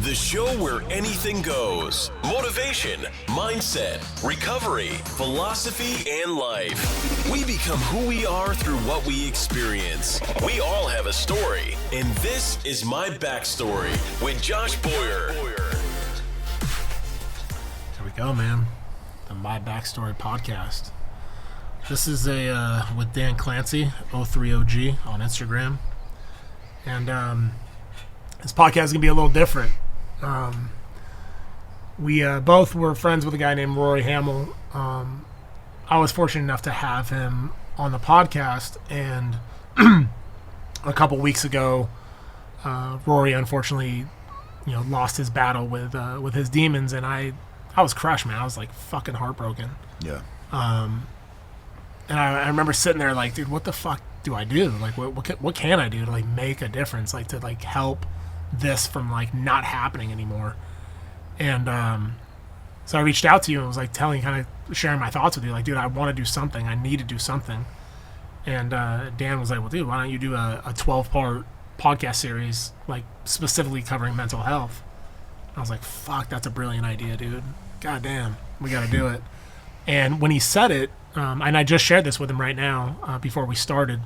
The show where anything goes. Motivation, mindset, recovery, philosophy, and life. We become who we are through what we experience. We all have a story, and this is My Backstory with Josh Boyer. There we go, man. The My Backstory podcast. This is with Dan Clancy, 030G on Instagram. And this podcast is going to be a little different. We both were friends with a guy named Rory Hamill. I was fortunate enough to have him on the podcast, and a couple weeks ago, Rory unfortunately, lost his battle with his demons, and I was crushed, man. I was like fucking heartbroken. Yeah. And I remember sitting there like, dude, what the fuck do I do? Like, what can I do to like make a difference? Like to like help this from like not happening anymore. And so I reached out to you and was like sharing my thoughts with you. Like, dude, I want to do something. I need to do something. And Dan was like, well, dude, why don't you do a 12-part podcast series, like specifically covering mental health? I was like, fuck, that's a brilliant idea, dude. God damn, we got to do it. And when he said it, and I just shared this with him right now before we started,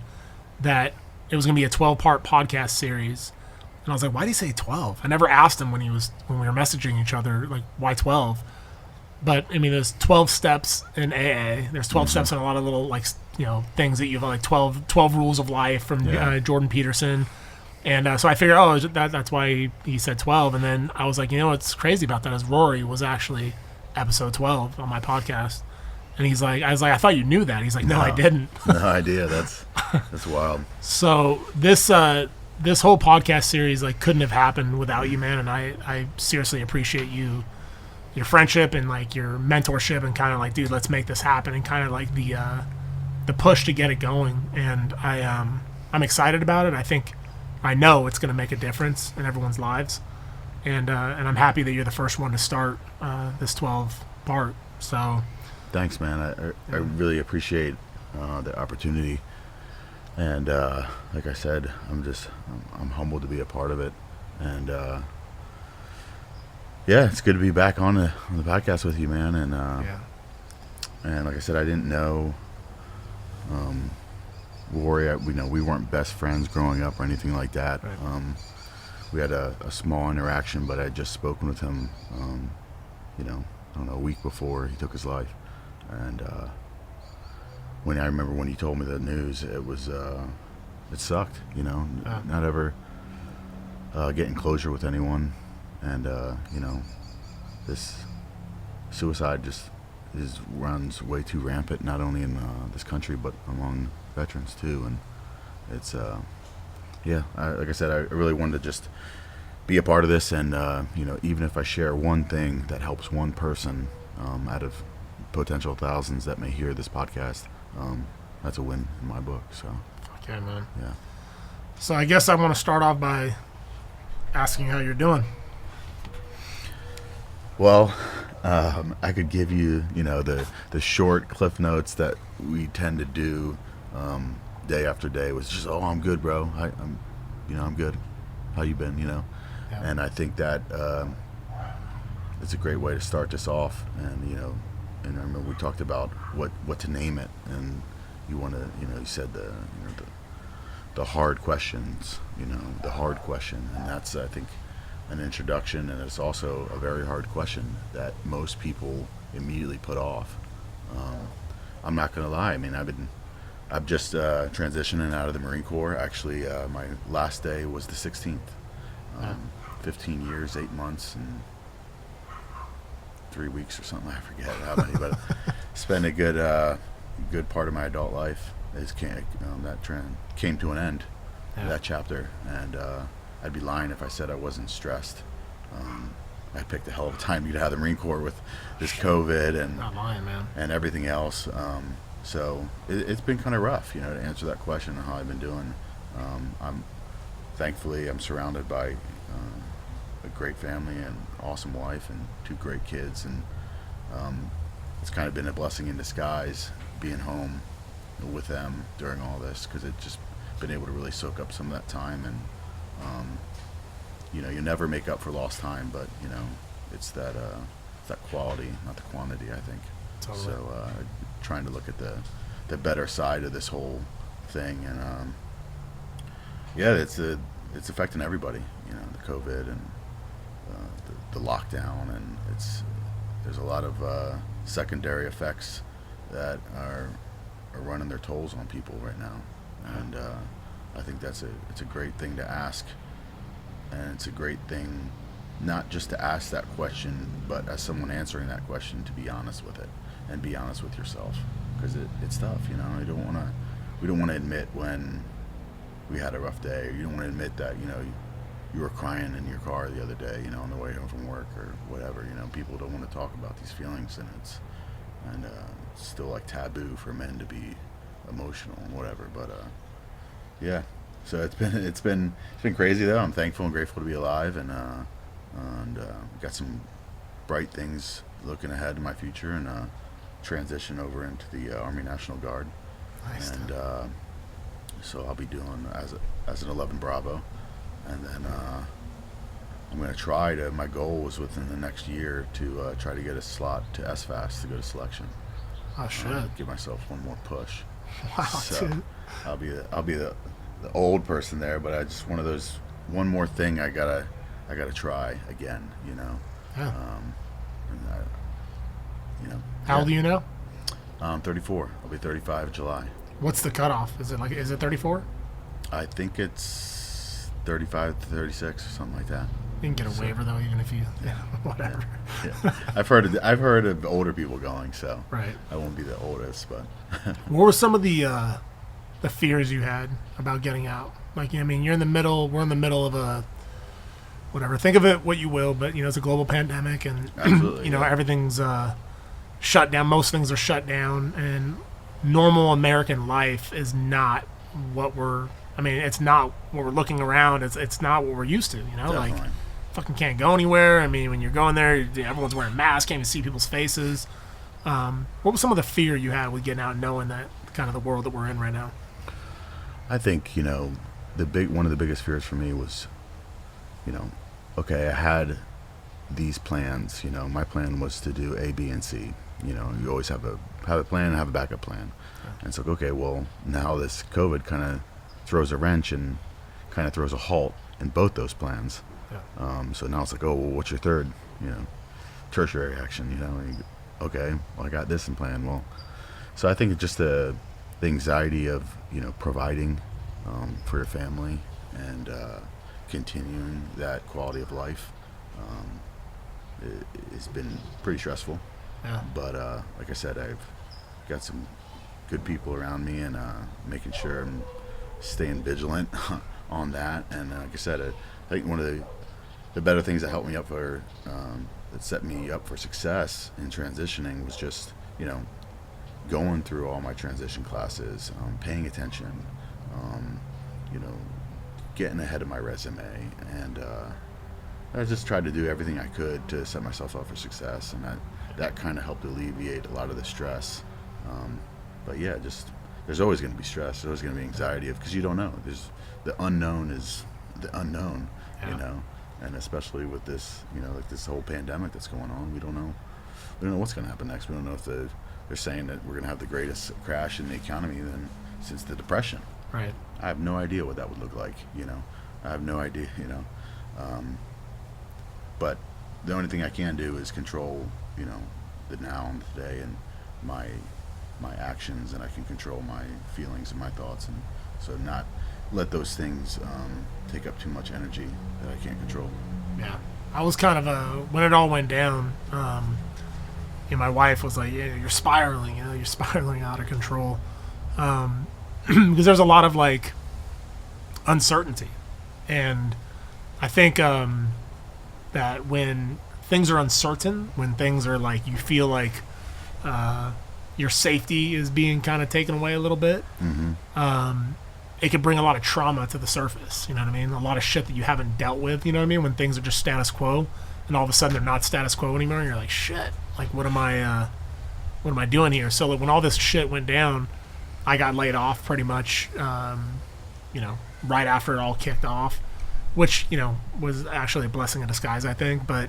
that it was going to be a 12-part podcast series. And I was like, why did he say 12? I never asked him when we were messaging each other, like, why 12? But, I mean, there's 12 steps in AA. There's 12 steps in a lot of little, like, things that you've, like, 12 rules of life from Jordan Peterson. And so I figured, that's why he said 12. And then I was like, what's crazy about that is Rory was actually episode 12 on my podcast. And I was like, I thought you knew that. He's like, no, I didn't. No idea. That's wild. So this whole podcast series like couldn't have happened without you, man. And I seriously appreciate your friendship and like your mentorship and kind of like, dude, let's make this happen, and kind of like the push to get it going. And I'm excited about it. I know it's going to make a difference in everyone's lives. And I'm happy that you're the first one to start this 12 part. So thanks, man. I really appreciate the opportunity. And like I said, I'm humbled to be a part of it. And it's good to be back on the podcast with you, man. And and like I said, I didn't know Rory. We weren't best friends growing up or anything like that. Right. We had a small interaction, but I had just spoken with him, I don't know, a week before he took his life. And I remember when he told me the news, it was it sucked, not ever getting closure with anyone. And this suicide just runs way too rampant, not only in this country but among veterans too. And it's like I said, I really wanted to just be a part of this. And even if I share one thing that helps one person out of potential thousands that may hear this podcast, that's a win in my book. So okay, man. Yeah. So I guess I want to start off by asking how you're doing. Well, I could give you the short cliff notes that we tend to do day after day. Was just, I'm good, bro. I'm good. How you been? Yeah. And I think that it's a great way to start this off. And and I remember we talked about what to name it, and you want to, you said the hard questions, the hard question, and that's, I think, an introduction, and it's also a very hard question that most people immediately put off. I'm not gonna lie. I mean, I've just transitioning out of the Marine Corps. Actually, my last day was the 16th. 15 years, 8 months, and 3 weeks or something. I forget how many, but spent a good part of my adult life. That trend came to an end. That chapter, and I'd be lying if I said I wasn't stressed. I picked a hell of a time to get out of the Marine Corps with this COVID and not lying, man, and everything else. So it's been kind of rough, to answer that question on how I've been doing. Thankfully I'm surrounded by a great family and awesome wife and 2 great kids, and it's kind of been a blessing in disguise being home with them during all this, because it's just been able to really soak up some of that time and you know, you never make up for lost time, but you know, it's that quality, not the quantity, I think. Totally. So trying to look at the better side of this whole thing, and yeah, it's affecting everybody. You know, the COVID and the lockdown, and there's a lot of secondary effects that are running their tolls on people right now, and I think it's a great thing to ask, and it's a great thing not just to ask that question, but as someone answering that question, to be honest with it and be honest with yourself, because it's tough. You know, we don't want to admit when we had a rough day, or you don't want to admit that, you know, you were crying in your car the other day, you know, on the way home from work or whatever. You know, people don't want to talk about these feelings, and it's still like taboo for men to be emotional and whatever. But yeah, so it's been crazy though. I'm thankful and grateful to be alive, and got some bright things looking ahead in my future, and transition over into the Army National Guard. Nice. And so I'll be doing as an 11 Bravo, and then I'm going to try to. My goal was within the next year to try to get a slot to SFAS to go to selection. Oh shit! Give myself one more push. Wow, So dude. I'll be the old person there, but I just one of those one more thing I gotta try again. You know. Yeah. And you know. How old are you now? I'm 34. I'll be 35 in July. What's the cutoff? Is it 34? I think it's 35 to 36 or something like that. You can get a waiver though, even if you whatever. Yeah. I've heard of older people going, so Right. I won't be the oldest, but What were some of the fears you had about getting out? Like, I mean, we're in the middle of a whatever. Think of it what you will, but you know, it's a global pandemic, and Absolutely, you know, yeah. everything's shut down. Most things are shut down, and normal American life is not what it's not what we're looking around. It's not what we're used to. You know, definitely. like fucking can't go anywhere. I mean, when you're going there, everyone's wearing masks, can't even see people's faces. What was some of the fear you had with getting out, knowing that kind of the world that we're in right now? I think, you know, one of the biggest fears for me was, you know, okay, I had these plans. You know, my plan was to do A, B, and C. You know, you always have a plan and have a backup plan. And it's like, okay, well, now this COVID kind of throws a wrench and kind of throws a halt in both those plans. Yeah. So now it's like, oh, well, what's your third, you know, tertiary action? You know, okay, well, I got this in plan. Well, so I think it's just the anxiety of, you know, providing for your family and continuing that quality of life it's been pretty stressful. Yeah. But like I said, I've got some good people around me, and making sure I'm staying vigilant on that. And like I said, I think one of the better things that helped me up for that set me up for success in transitioning was just, you know, going through all my transition classes, paying attention, you know, getting ahead of my resume, and I just tried to do everything I could to set myself up for success, and that kind of helped alleviate a lot of the stress. But yeah, just there's always going to be stress. There's always going to be anxiety because you don't know. There's the unknown is the unknown, Yeah. you know, and especially with this, you know, like this whole pandemic that's going on, we don't know what's going to happen next. We don't know if they're saying that we're going to have the greatest crash in the economy since the Depression. Right. I have no idea what that would look like, you know. I have no idea, you know. But the only thing I can do is control, you know, the now and today and my actions, and I can control my feelings and my thoughts, and so not let those things take up too much energy that I can't control. Yeah. I was kind of when it all went down, you know, my wife was like, yeah, you're spiraling out of control. Because there's a lot of like uncertainty, and I think that when things are uncertain, when things are like you feel like your safety is being kind of taken away a little bit, it could bring a lot of trauma to the surface. You know what I mean? A lot of shit that you haven't dealt with. You know what I mean? When things are just status quo, and all of a sudden they're not status quo anymore, and you're like, shit. Like, what am I doing here? So like, when all this shit went down, I got laid off pretty much, you know, right after it all kicked off, which, you know, was actually a blessing in disguise, I think. But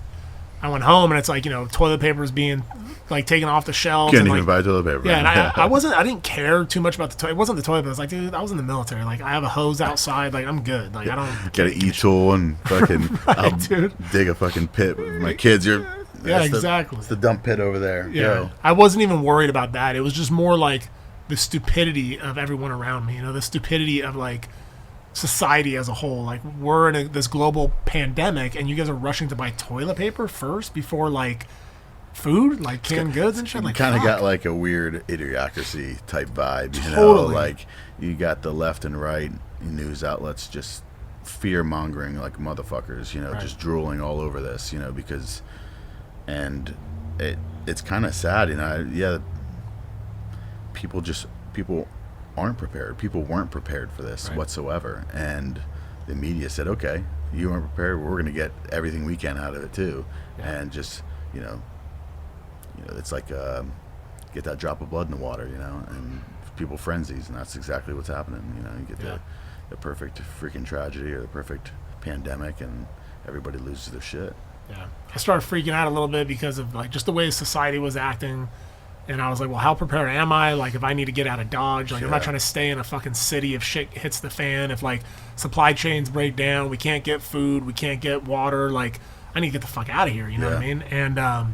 I went home and it's like, you know, toilet paper is being like taken off the shelves. Couldn't and, even buy toilet paper. Yeah, and I didn't care too much about the toilet. It wasn't the toilet, but I was like, dude, I was in the military. Like, I have a hose outside. Like, I'm good. Like, I don't get an e-tool and fucking Right, dude. dig a fucking pit with my kids. Yeah, exactly. It's the dump pit over there. Yeah, Yo. I wasn't even worried about that. It was just more like the stupidity of everyone around me. You know, the stupidity of like society as a whole. Like, we're in this global pandemic, and you guys are rushing to buy toilet paper first before like food, like canned goods and shit. Like, kind of fuck. got like a weird idiocracy type vibe. You know, Totally. like you got the left and right news outlets just fear mongering like motherfuckers. You know, Right. just drooling all over this. You know, because it's kind of sad. You know, yeah. People aren't prepared. People weren't prepared for this Right. whatsoever, and the media said, "Okay, you weren't prepared. We're going to get everything we can out of it too," Yeah. and just it's like get that drop of blood in the water, you know, and people frenzies, and that's exactly what's happening. You know, you get Yeah. the perfect freaking tragedy or the perfect pandemic, and everybody loses their shit. Yeah, I started freaking out a little bit because of like just the way society was acting. And I was like, well, how prepared am I? Like, if I need to get out of Dodge, like, I'm not Yeah. trying to stay in a fucking city if shit hits the fan. If, like, supply chains break down, we can't get food, we can't get water. Like, I need to get the fuck out of here, you know what I Yeah. mean? And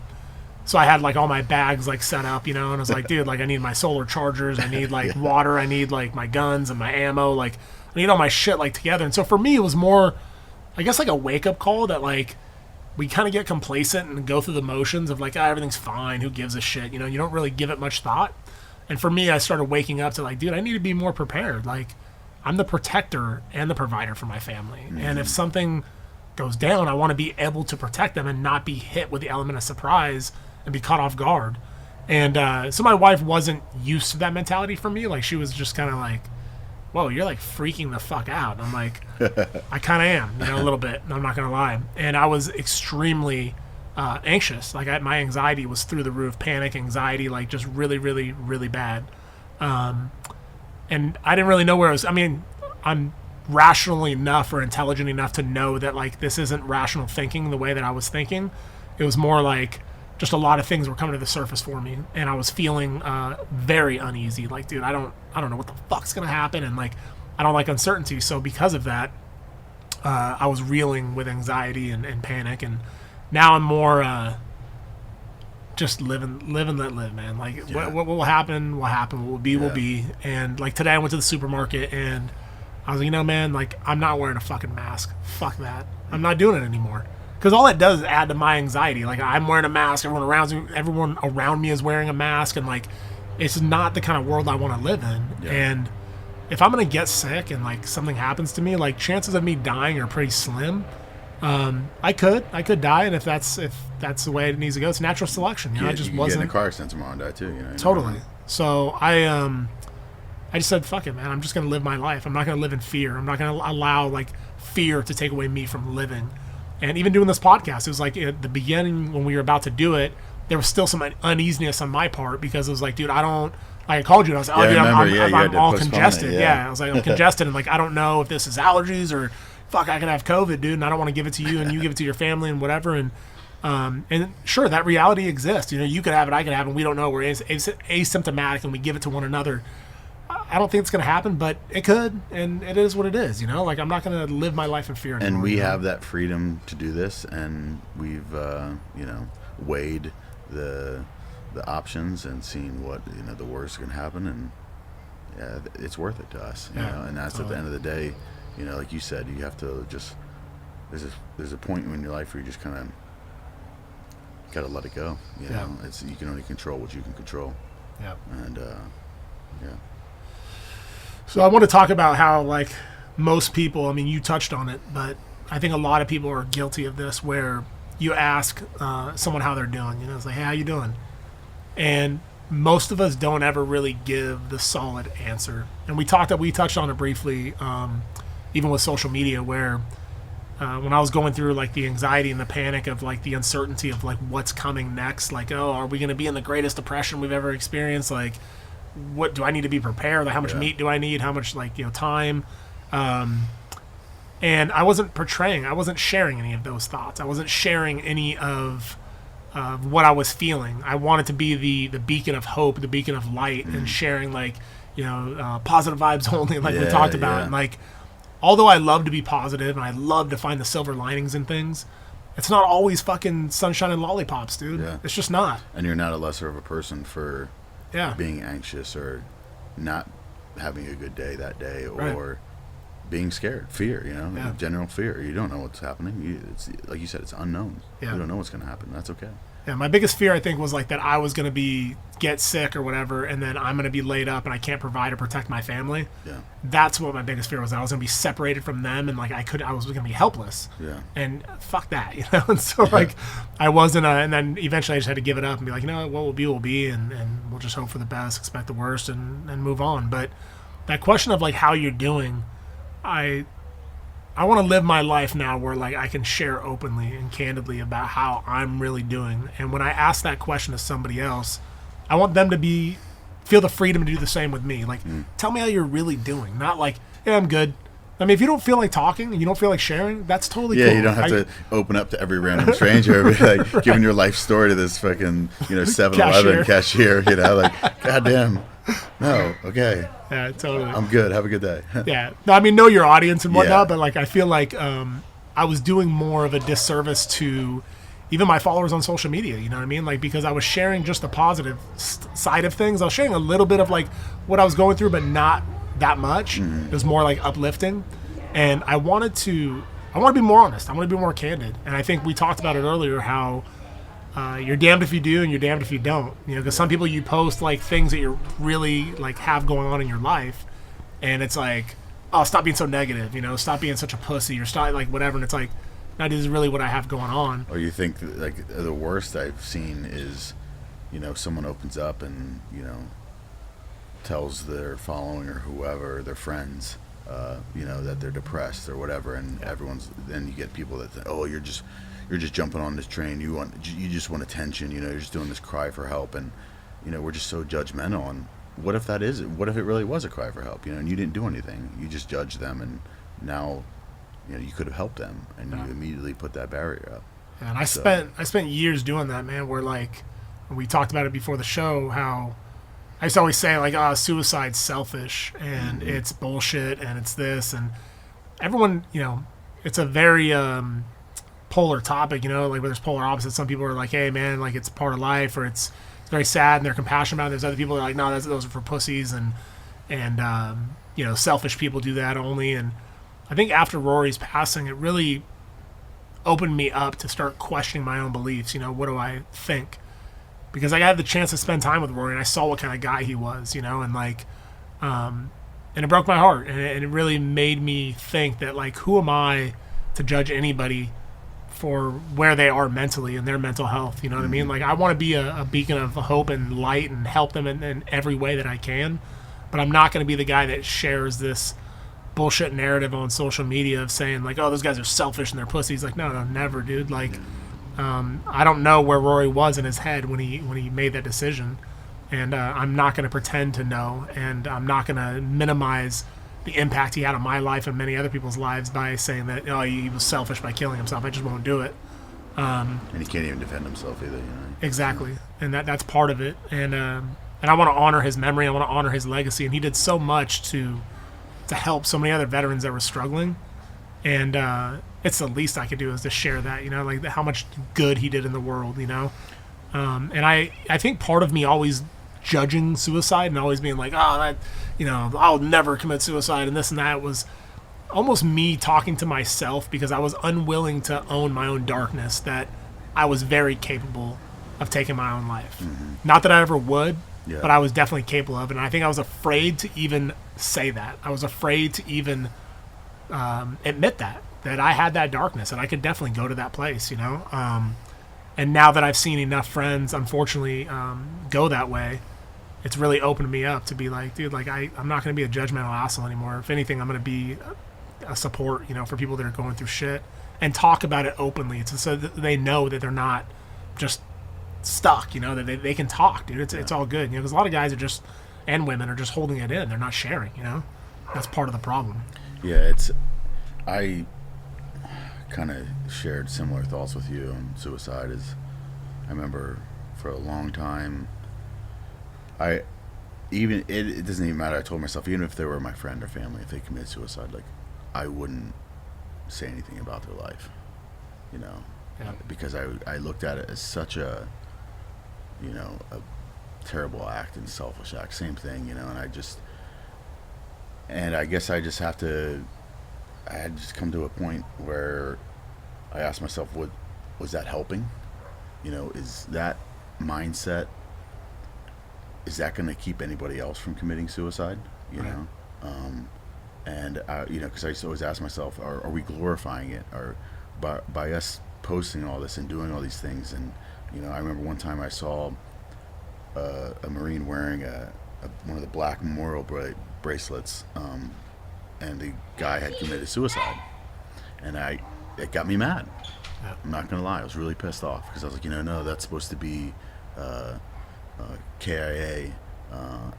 so I had, like, all my bags, like, set up, you know? And I was like, dude, like, I need my solar chargers. I need, like, water. I need, like, my guns and my ammo. Like, I need all my shit, like, together. And so for me, it was more, I guess, like, a wake-up call that, like, we kind of get complacent and go through the motions of like, everything's fine. Who gives a shit? You know, you don't really give it much thought. And for me, I started waking up to like, dude, I need to be more prepared. Like, I'm the protector and the provider for my family. Mm-hmm. And if something goes down, I want to be able to protect them and not be hit with the element of surprise and be caught off guard. And so my wife wasn't used to that mentality from me. Like, she was just kind of like, whoa, you're like freaking the fuck out. And I'm like, I kind of am, you know, a little bit. I'm not going to lie. And I was extremely anxious. Like, my anxiety was through the roof, panic, anxiety, like just really, really, really bad. And I didn't really know where I was. I mean, I'm rational enough or intelligent enough to know that like this isn't rational thinking the way that I was thinking. It was more like just a lot of things were coming to the surface for me, and I was feeling very uneasy. Like, dude, I don't know what the fuck's gonna happen, and like, I don't like uncertainty. So because of that, I was reeling with anxiety and panic, and now I'm more just live and let live, man. Like, Yeah. what will happen will happen. What will be will be. And like today, I went to the supermarket and I was like, you know, man, like, I'm not wearing a fucking mask. Fuck that. I'm not doing it anymore. Because all it does is add to my anxiety. Like, I'm wearing a mask. Everyone around me is wearing a mask. And, like, it's not the kind of world I want to live in. Yeah. And if I'm going to get sick and, like, something happens to me, like, chances of me dying are pretty slim. I could die. And if that's the way it needs to go, it's natural selection. You know, I just you wasn't. get in a car accident tomorrow and die too. You know. Totally. So I just said, fuck it, man. I'm just going to live my life. I'm not going to live in fear. I'm not going to allow, like, fear to take away me from living. And even doing this podcast, it was like at the beginning when we were about to do it, there was still some uneasiness on my part because it was like, dude, I called you and I was like, Yeah, oh, dude, you had I'm to all postpone congested. it, Yeah. I was like, I'm congested and like, I don't know if this is allergies or fuck, I could have COVID, dude, and I don't want to give it to you and you give it to your family and whatever. And sure, that reality exists. You know, you could have it, I could have it, and we don't know. We're asymptomatic and we give it to one another. I don't think it's going to happen, but it could, and it is what it is, you know? Like, I'm not going to live my life in fear anymore. And we you know? have that freedom to do this, and we've, weighed the options and seen what, the worst can happen, and yeah, it's worth it to us, you know? And that's totally. at the end of the day, like you said, you have to just, there's a point in your life where you just kind of got to let it go, you know? You can only control what you can control. Yeah. And, yeah. So I want to talk about how, like, most people, I mean, you touched on it, but I think a lot of people are guilty of this where you ask someone how they're doing. You know, it's like, hey, how you doing? And most of us don't ever really give the solid answer. And we touched on it briefly, even with social media, where when I was going through, like, the anxiety and the panic of, like, the uncertainty of, like, what's coming next, like, oh, are we going to be in the greatest depression we've ever experienced? Like, what do I need to be prepared? Like, how much meat do I need? How much, like, time? And And I wasn't sharing any of those thoughts. I wasn't sharing any of what I was feeling. I wanted to be the beacon of hope, the beacon of light, and sharing positive vibes only, like we talked about. And like, although I love to be positive and I love to find the silver linings in things, it's not always fucking sunshine and lollipops, dude. Yeah. It's just not. And you're not a lesser of a person for being anxious or not having a good day that day, or being scared, fear, general fear. You don't know what's happening. It's like you said, it's unknown. You don't know what's going to happen. That's okay. Yeah, my biggest fear, I think, was like that I was going to get sick or whatever, and then I'm going to be laid up and I can't provide or protect my family. Yeah. That's what my biggest fear was. I was going to be separated from them, and like I was going to be helpless. Yeah. And fuck that, And so like I wasn't, and then eventually I just had to give it up and be like, what will be, and we'll just hope for the best, expect the worst, and move on. But that question of like how you're doing, I want to live my life now where like I can share openly and candidly about how I'm really doing. And when I ask that question to somebody else, I want them to feel the freedom to do the same with me. Like, tell me how you're really doing. Not like, yeah, I'm good. I mean, if you don't feel like talking and you don't feel like sharing, that's totally cool. Yeah, you don't have to open up to every random stranger and be like giving your life story to this fucking 7-Eleven cashier. Like, goddamn. No, okay. Yeah, totally. I'm good. Have a good day. Yeah. No, I mean, know your audience and whatnot, but like I feel like I was doing more of a disservice to even my followers on social media, you know what I mean? Like, because I was sharing just the positive side of things. I was sharing a little bit of like what I was going through, but not that much. It was more like uplifting. And I want to be more honest. I want to be more candid. And I think we talked about it earlier, how you're damned if you do and you're damned if you don't. Because some people, you post like things that you really like have going on in your life, and it's like, oh, stop being so negative, stop being such a pussy, or stop like whatever. And it's like, that is really what I have going on. Or you think like the worst I've seen is, someone opens up and tells their following or whoever, their friends, that they're depressed or whatever, and then you get people that think, oh, you're just jumping on this train. You just want attention. You're just doing this cry for help, and we're just so judgmental. And what if it really was a cry for help? And you didn't do anything. You just judged them, and now you could have helped them, and you immediately put that barrier up. And I spent years doing that, man. Where like we talked about it before the show, how I used to always say like, suicide's selfish and it's bullshit and it's this, and everyone, it's a very polar topic, like where there's polar opposites. Some people are like, hey man, like it's part of life, or it's very sad and they're compassionate about it. There's other people that are like, no, those are for pussies, and selfish people do that only. And I think after Rory's passing, it really opened me up to start questioning my own beliefs. What do I think? Because I had the chance to spend time with Rory, and I saw what kind of guy he was, and like, and it broke my heart, and it really made me think that like, who am I to judge anybody for where they are mentally and their mental health? You know what I mean? Like, I want to be a beacon of hope and light and help them in every way that I can, but I'm not going to be the guy that shares this bullshit narrative on social media of saying like, oh, those guys are selfish and they're pussies. Like, no, never, dude. Like, I don't know where Rory was in his head when he made that decision, and I'm not going to pretend to know, and I'm not going to minimize the impact he had on my life and many other people's lives by saying that, oh, he was selfish by killing himself. I just won't do it. And he can't even defend himself either. Exactly, and that's part of it. And I want to honor his memory. I want to honor his legacy, and he did so much to help so many other veterans that were struggling. And it's the least I could do is to share that, like how much good he did in the world, And I think part of me always judging suicide and always being like, oh, that, I'll never commit suicide and this and that, was almost me talking to myself, because I was unwilling to own my own darkness, that I was very capable of taking my own life. Not that I ever would, but I was definitely capable of it. And I think I was afraid to even say that. I was afraid to even admit that I had that darkness, and I could definitely go to that place, and now that I've seen enough friends, unfortunately, go that way, it's really opened me up to be like, dude, like I'm not going to be a judgmental asshole anymore. If anything, I'm going to be a support, for people that are going through shit, and talk about it openly. It's so that they know that they're not just stuck, that they can talk, dude. It's all good, because a lot of guys are just, and women are just holding it in. They're not sharing, That's part of the problem. Yeah, kind of shared similar thoughts with you on suicide. Is I remember for a long time, it doesn't even matter. I told myself, even if they were my friend or family, if they committed suicide, like I wouldn't say anything about their life, you know, because I looked at it as such a, you know, a terrible act and selfish act, same thing, you know, and I guess I had just come to a point where I asked myself, what was that helping? You know, is that mindset, is that going to keep anybody else from committing suicide? You know, and you know, because I used to always ask myself, are we glorifying it, or by us posting all this and doing all these things? And you know, I remember one time I saw a Marine wearing one of the black memorial bracelets, and the guy had committed suicide, and it got me mad. I'm not gonna lie, I was really pissed off because I was like, you know, no, that's supposed to be KIA,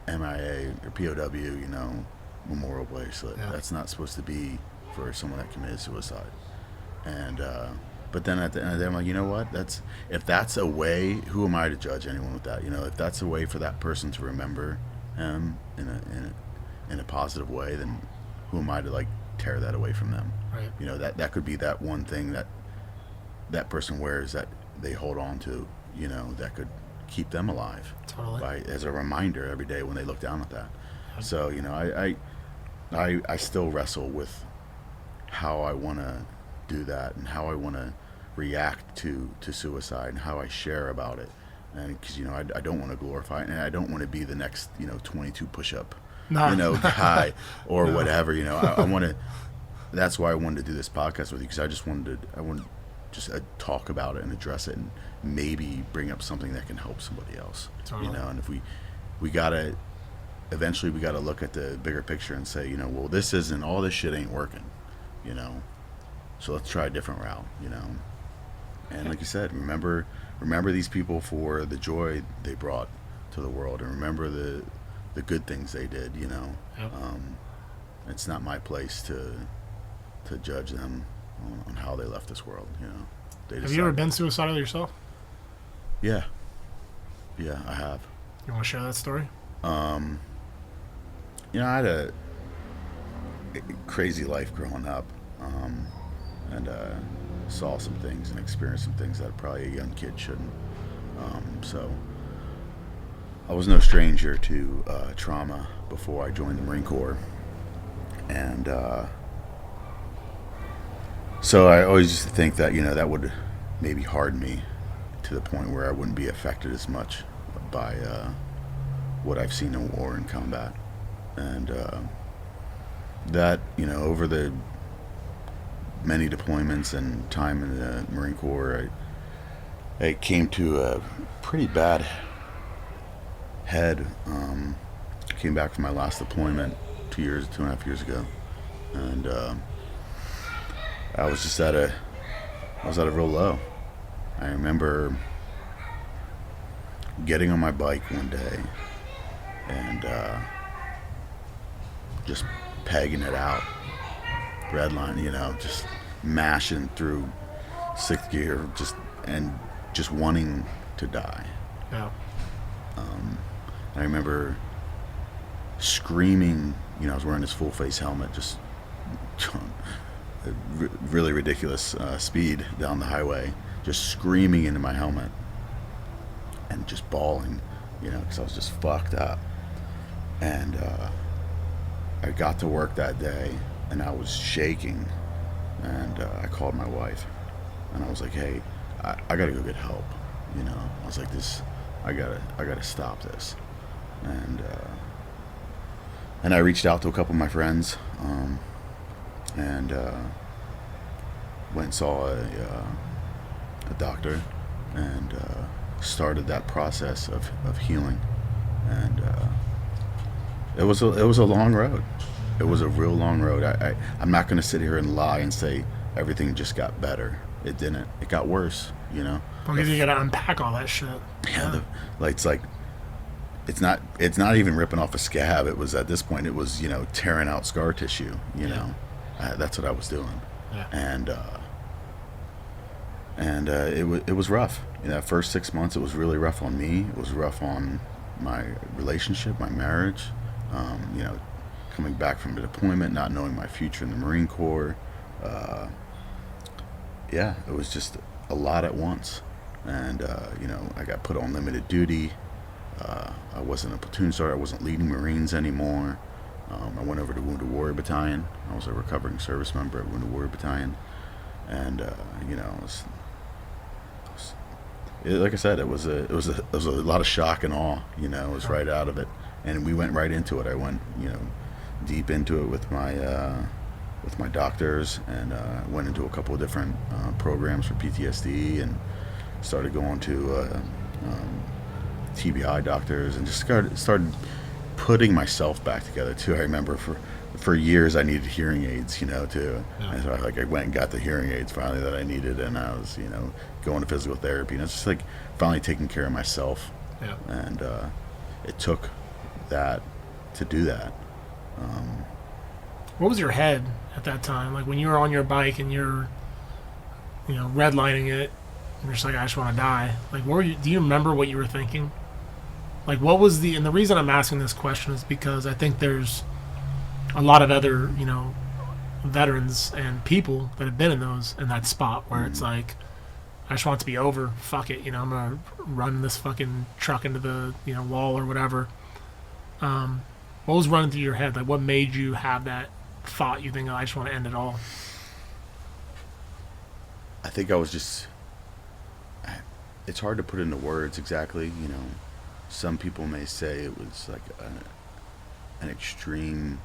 MIA, or POW, you know, memorial bracelet. That's not supposed to be for someone that committed suicide. And but then at the end of the day, I'm like, you know what? If that's a way, who am I to judge anyone with that? You know, if that's a way for that person to remember him in a positive way, then who am I to like tear that away from them? Right. You know, that could be that one thing that person wears that they hold on to, you know, that could keep them alive. Totally. As a reminder every day when they look down at that. So, you know, I still wrestle with how I want to do that and how I want to react to suicide and how I share about it. And because, you know, I don't want to glorify it, and I don't want to be the next, you know, 22 push-up, you know, guy or whatever, you know. I want to, that's why I wanted to do this podcast with you, because I wanted just talk about it and address it and maybe bring up something that can help somebody else. Totally. You know, and if eventually we got to look at the bigger picture and say, you know, well, all this shit ain't working, you know, so let's try a different route, you know. And like you said, remember these people for the joy they brought to the world, and remember the good things they did, you know. Yep. It's not my place to judge them on how they left this world, you know. Have you ever been suicidal yourself? Yeah, I have. You want to share that story? You know, I had a crazy life growing up, and saw some things and experienced some things that probably a young kid shouldn't. So I was no stranger to trauma before I joined the Marine Corps, and so I always used to think that, you know, that would maybe harden me to the point where I wouldn't be affected as much by what I've seen in war and combat. And that, you know, over the many deployments and time in the Marine Corps, I came to a pretty bad head. Came back from my last deployment 2.5 years ago, and I was at a real low. I remember getting on my bike one day and just pegging it out, redline, you know, just mashing through sixth gear, just wanting to die. Yeah. I remember screaming, you know, I was wearing this full face helmet, just really ridiculous speed down the highway, just screaming into my helmet and just bawling, you know, because I was just fucked up. And I got to work that day and I was shaking, and I called my wife and I was like, hey, I gotta go get help, you know. I was like, I gotta stop this. And I reached out to a couple of my friends, and went and saw a doctor, and started that process of healing. And it was a long road. It was a real long road. I'm not going to sit here and lie and say everything just got better. It didn't. It got worse, you know. Because you got to unpack all that shit. Yeah, it's not even ripping off a scab. It was, at this point, it was, you know, tearing out scar tissue, you know. That's what I was doing. Yeah. And And it was rough. That first 6 months, it was really rough on me. It was rough on my relationship, my marriage. Coming back from a deployment, not knowing my future in the Marine Corps. It was just a lot at once. And I got put on limited duty. I wasn't a platoon sergeant. I wasn't leading Marines anymore. I went over to Wounded Warrior Battalion. I was a recovering service member at Wounded Warrior Battalion, and like I said, it was a lot of shock and awe. It was right out of it, and we went right into it. I went deep into it with my doctors, and went into a couple of different programs for PTSD, and started going to TBI doctors, and just started putting myself back together too. I remember for years I needed hearing aids, too. Yeah. And so I went and got the hearing aids finally that I needed, and I was, going to physical therapy, and it's just like finally taking care of myself. Yeah. And it took that to do that. What was your head at that time? Like when you were on your bike and you're, redlining it, and you're just like, I just want to die. Like, do you remember what you were thinking? Like, what was and the reason I'm asking this question is because I think there's a lot of other, veterans and people that have been in that spot where it's like, I just want it to be over. Fuck it. I'm going to run this fucking truck into the, wall or whatever. What was running through your head? Like, what made you have that thought? You think, I just want to end it all? I think I was just, it's hard to put into words exactly, Some people may say it was like an extreme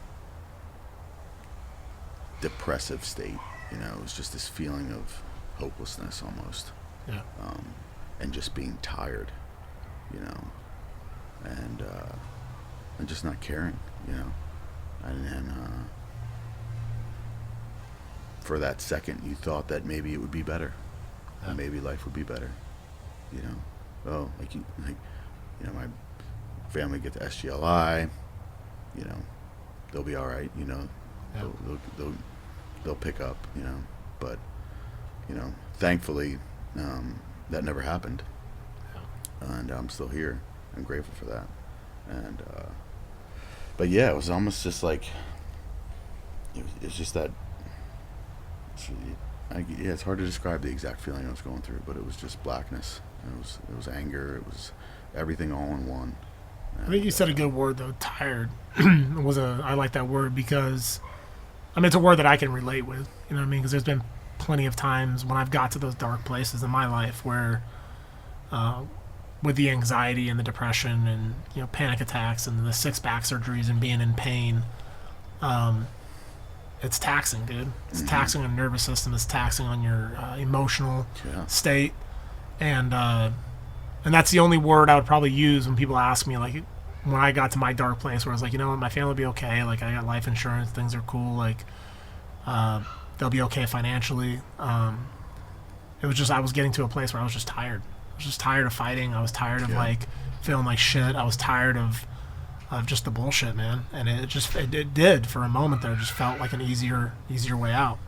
depressive state. It was just this feeling of hopelessness almost. Yeah. And just being tired, and just not caring, And then for that second, you thought that maybe it would be better, and maybe life would be better, my family get to SGLI, they'll be all right, Yeah. they'll pick up, but, thankfully, that never happened, and I'm still here. I'm grateful for that, and, but yeah, it was almost just like, it's just that, it's hard to describe the exact feeling I was going through, but it was just blackness. It was anger. It was everything all in one. And, I think you said a good word though. Tired I like that word because, it's a word that I can relate with. You know what I mean? Because there's been plenty of times when I've got to those dark places in my life where, with the anxiety and the depression and panic attacks and the 6 back surgeries and being in pain, it's taxing, dude. It's taxing on your nervous system. It's taxing on your emotional state, and that's the only word I would probably use when people ask me, like, when I got to my dark place where I was like, my family will be okay. Like, I got life insurance. Things are cool. Like, they'll be okay financially. It was just I was getting to a place where I was just tired. I was just tired of fighting. I was tired of like feeling like shit. I was tired of just the bullshit, man. And it did for a moment there. It just felt like an easier way out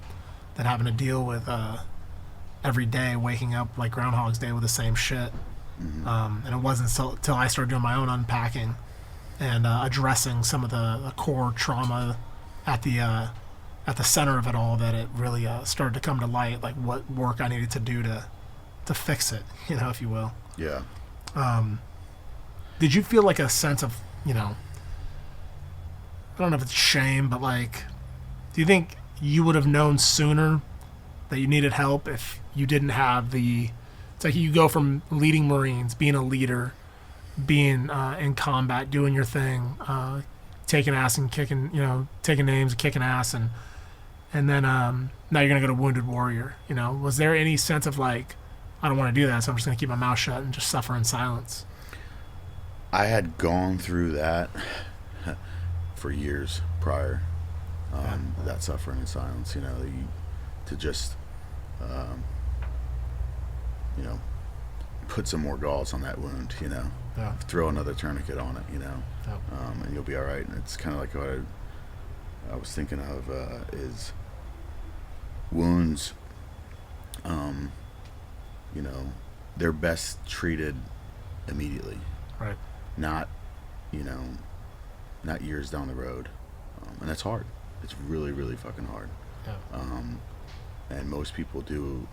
than having to deal with every day waking up like Groundhog's Day with the same shit. And it wasn't till I started doing my own unpacking and addressing some of the core trauma at the center of it all that it really started to come to light, like what work I needed to do to fix it, if you will. Yeah. Did you feel like a sense of, I don't know if it's shame, but like, do you think you would have known sooner that you needed help if you didn't have it's like you go from leading Marines, being a leader, being in combat, doing your thing, taking ass and kicking, taking names and kicking ass, and then now you're going to go to Wounded Warrior, Was there any sense of like, I don't want to do that, so I'm just going to keep my mouth shut and just suffer in silence? I had gone through that for years prior, that suffering in silence, to just, put some more gauze on that wound, throw another tourniquet on it, and you'll be all right. And it's kind of like what I was thinking of is wounds you know, they're best treated immediately, Right. not, you know, not years down the road. And that's hard. It's really, really fucking hard. Yeah. And most people do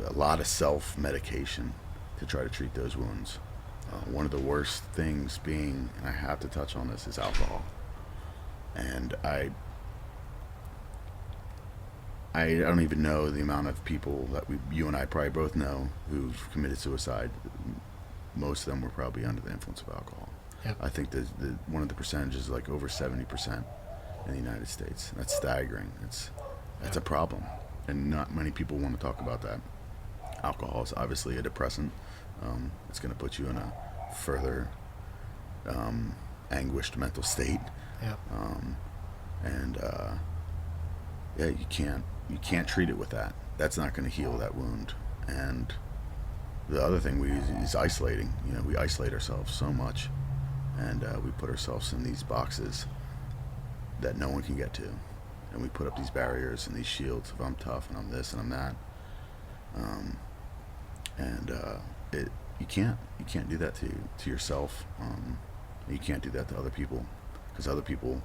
a lot of self-medication to try to treat those wounds. One of the worst things being, and I have to touch on this, is alcohol. And I don't even know the amount of people that you and I probably both know who've committed suicide. Most of them were probably under the influence of alcohol. Yep. I think one of the percentages is like over 70% in the United States. That's staggering. That's a problem, and not many people want to talk about that. Alcohol is obviously a depressant. It's going to put you in a further anguished mental state. Yep. Yeah, you can't treat it with that. That's not going to heal that wound. And the other thing we use is isolating. You know, we isolate ourselves so much, and we put ourselves in these boxes that no one can get to, and we put up these barriers and these shields of I'm tough and I'm this and I'm that. You can't do that to yourself. You can't do that to other people, because other people,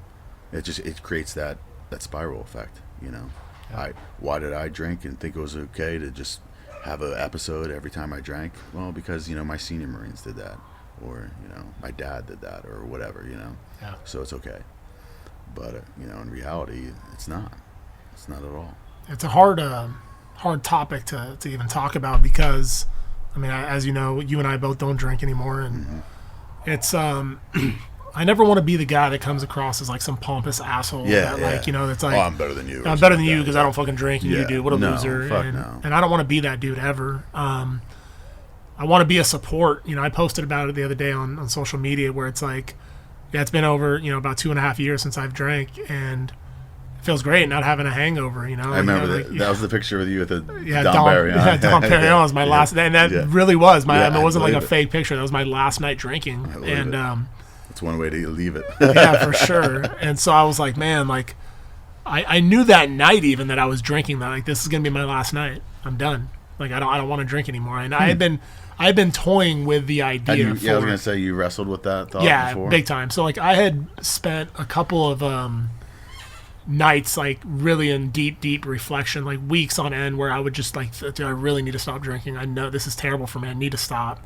it creates that spiral effect. You know, Yeah. Why did I drink and think it was okay to just have an episode every time I drank? Well, because, you know, my senior Marines did that, or, you know, my dad did that, or whatever, you know. Yeah. So it's okay. But you know, in reality, it's not. It's not at all. It's a hard topic to even talk about, because, I mean, as you know, you and I both don't drink anymore, and it's I never want to be the guy that comes across as like some pompous asshole. Like, you know, that's like, oh, I'm better than you. I'm better than you because I don't fucking drink, and Yeah. you do. What a No, loser. fuck and, no. and I don't want to be that dude ever. I want to be a support. You know, I posted about it the other day on social media, where it's like, yeah, it's been over, you know, about 2.5 years since I've drank, and it feels great not having a hangover, you know. I remember like, that was the picture with you with the yeah, Dom Perignon. Yeah, Dom Perignon was my last, and that really was my. Yeah, I mean, it wasn't like a believe it. fake picture. That was my last night drinking, and It's one way to leave it. yeah, for sure. And so I was like, man, like, I knew that night even that I was drinking, that like, this is gonna be my last night. I'm done. Like, I don't want to drink anymore. And I had been toying with the idea. I was gonna say, you wrestled with that thought before. Big time. So like, I had spent a couple of nights like really in deep reflection, like weeks on end, where I would just like, dude, I really need to stop drinking. I know this is terrible for me. I need to stop.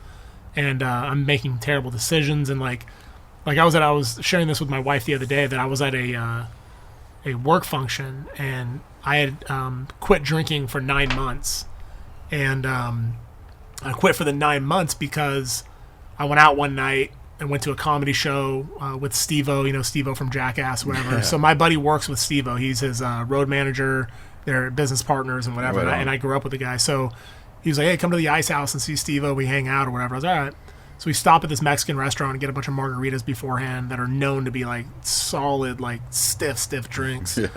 And I'm making terrible decisions. And like I was sharing this with my wife the other day, that I was at a work function, and I had quit drinking for 9 months. And I quit for the 9 months because I went out one night and went to a comedy show with Steve-O, you know, Steve-O from Jackass, whatever. Yeah. So my buddy works with Steve-O. He's his road manager. They're business partners and whatever. Right on. And I grew up with the guy. So he was like, hey, come to the Ice House and see Steve-O. We hang out or whatever. I was like, all right. So we stop at this Mexican restaurant and get a bunch of margaritas beforehand that are known to be like solid, like stiff drinks. Yeah.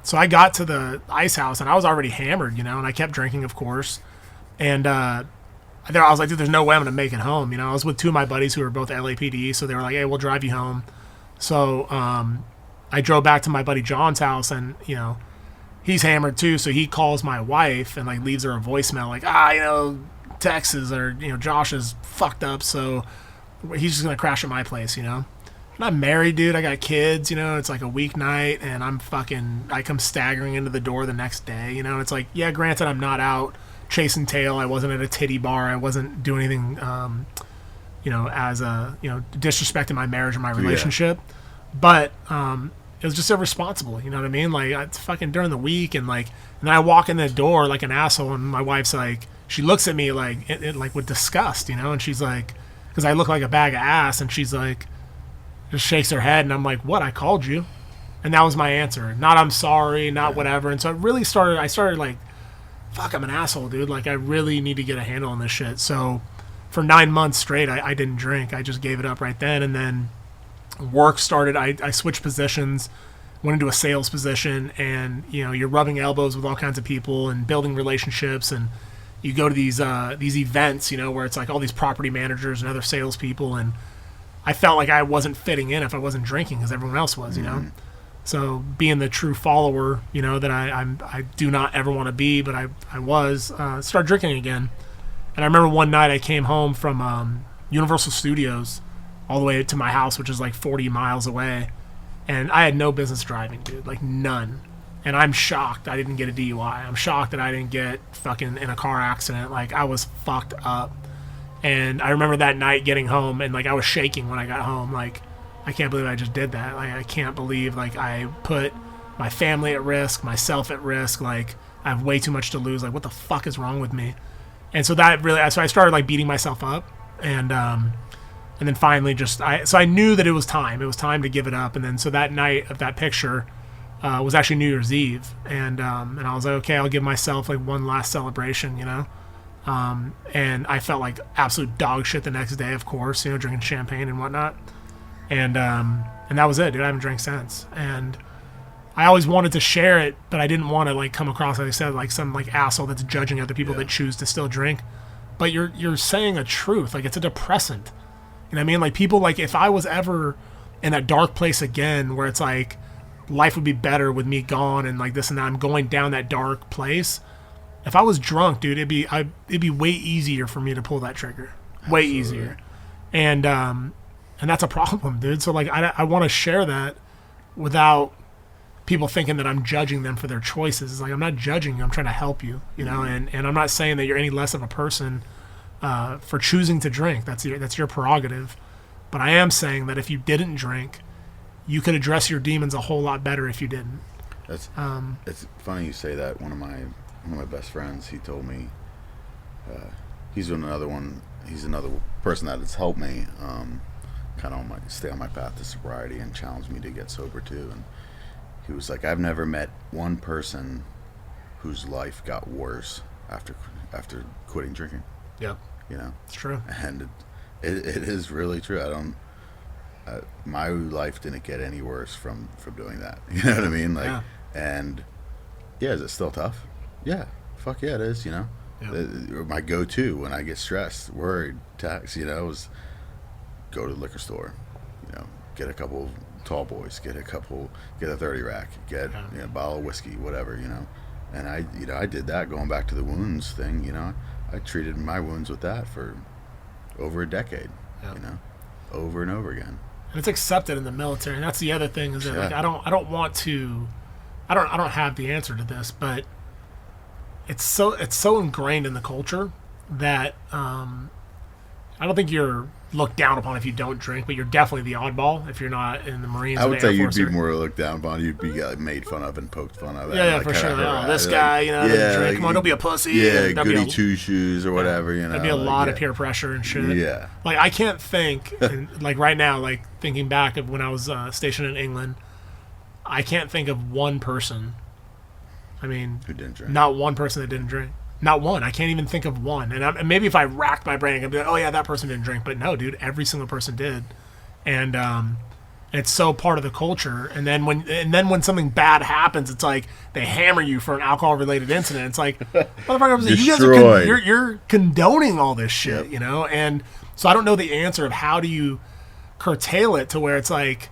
So I got to the Ice House and I was already hammered, you know, and I kept drinking, of course. And I was like, dude, there's no way I'm going to make it home. You know, I was with two of my buddies who were both LAPD, so they were like, hey, we'll drive you home. So I drove back to my buddy John's house, and, you know, he's hammered too, so he calls my wife and, like, leaves her a voicemail, like, you know, Texas or, you know, Josh is fucked up, so he's just going to crash at my place, you know. And I'm married, dude. I got kids, you know. It's like a weeknight, and I come staggering into the door the next day, you know. It's like, yeah, granted, I'm not out chasing tail. I wasn't at a titty bar. I wasn't doing anything, you know, as a, you know, disrespecting my marriage and my relationship. But it was just irresponsible. You know what I mean? Like, it's fucking during the week, and like, and then I walk in the door like an asshole, and my wife's like, she looks at me like, like with disgust, you know, and she's like, because I look like a bag of ass, and she's like, just shakes her head, and I'm like, what? I called you, and that was my answer. Not I'm sorry, not whatever. And so it really started. I started like, fuck, I'm an asshole, dude. Like, I really need to get a handle on this shit. So for 9 months straight, I didn't drink. I just gave it up right then. And then work started. I switched positions, went into a sales position, and, you know, you're rubbing elbows with all kinds of people and building relationships. And you go to these events, you know, where it's like all these property managers and other salespeople. And I felt like I wasn't fitting in if I wasn't drinking, because everyone else was, you know. So being the true follower, you know, that I do not ever want to be, but I was, started drinking again. And I remember one night I came home from Universal Studios all the way to my house, which is like 40 miles away. And I had no business driving, dude. Like, none. And I'm shocked I didn't get a DUI. I'm shocked that I didn't get fucking in a car accident. Like, I was fucked up. And I remember that night getting home, and, like, I was shaking when I got home. Like, I can't believe I just did that. Like, I can't believe, like, I put my family at risk, myself at risk. Like, I have way too much to lose. Like, what the fuck is wrong with me? And so that really, so I started, like, beating myself up. And then finally so I knew that it was time. It was time to give it up. And then so that night of that picture was actually New Year's Eve. And I was like, okay, I'll give myself, like, one last celebration, you know? And I felt like absolute dog shit the next day, of course, you know, drinking champagne and whatnot. And that was it, dude. I haven't drank since. And I always wanted to share it, but I didn't want to, like, come across, like I said, like some, like, asshole that's judging other people that choose to still drink. But you're saying a truth. Like, it's a depressant. You know what I mean? Like, people, like, if I was ever in that dark place again where it's like life would be better with me gone and like this and that, I'm going down that dark place. If I was drunk, dude, it'd be way easier for me to pull that trigger. Way Absolutely. Easier. And that's a problem, dude. So, like, I want to share that without people thinking that I'm judging them for their choices. It's like, I'm not judging you. I'm trying to help you, you know, and I'm not saying that you're any less of a person for choosing to drink. That's your prerogative. But I am saying that if you didn't drink, you could address your demons a whole lot better if you didn't. It's funny you say that. One of my best friends, he told me he's another person that has helped me kind of stay on my path to sobriety and challenged me to get sober too. And he was like, I've never met one person whose life got worse after quitting drinking. Yep. You know, It's true. and it is really true. My life didn't get any worse from doing that. You know what I mean? Like, Yeah. and yeah, is it still tough? Yeah, fuck yeah, it is. You know, Yeah. my go-to when I get stressed, worried, tax, you know, is go to the liquor store. You know, get a couple tall boys, get a 30 rack, get a bottle of whiskey, whatever. You know, and I did that going back to the wounds thing. You know, I treated my wounds with that for over a decade. Yeah. You know, over and over again. And it's accepted in the military, and that's the other thing is that like I don't have the answer to this, but it's so ingrained in the culture that I don't think you're looked down upon if you don't drink, but you're definitely the oddball if you're not in the Marines. I or would the say Air you'd Force be or- more looked down upon. You'd be made fun of and poked fun of. Yeah, like, for sure. kinda Oh, this like, guy, you know, doesn't drink. like, Come on, don't be a pussy. Yeah, And that'd be goody two shoes or whatever. You know, There'd be a lot of yeah. peer pressure and shit. Yeah. Like, I can't think, and, like, right now, like, thinking back of when I was stationed in England, I can't think of one person. I mean, Who didn't drink? not one person that didn't drink. Not one. I can't even think of one. And maybe if I racked my brain, I'd be like, oh, yeah, that person didn't drink. But no, dude, every single person did. And it's so part of the culture. And then when something bad happens, it's like they hammer you for an alcohol-related incident. It's like, motherfucker, you guys are you're condoning all this shit, Yep. you know? And so I don't know the answer of how do you curtail it to where it's like,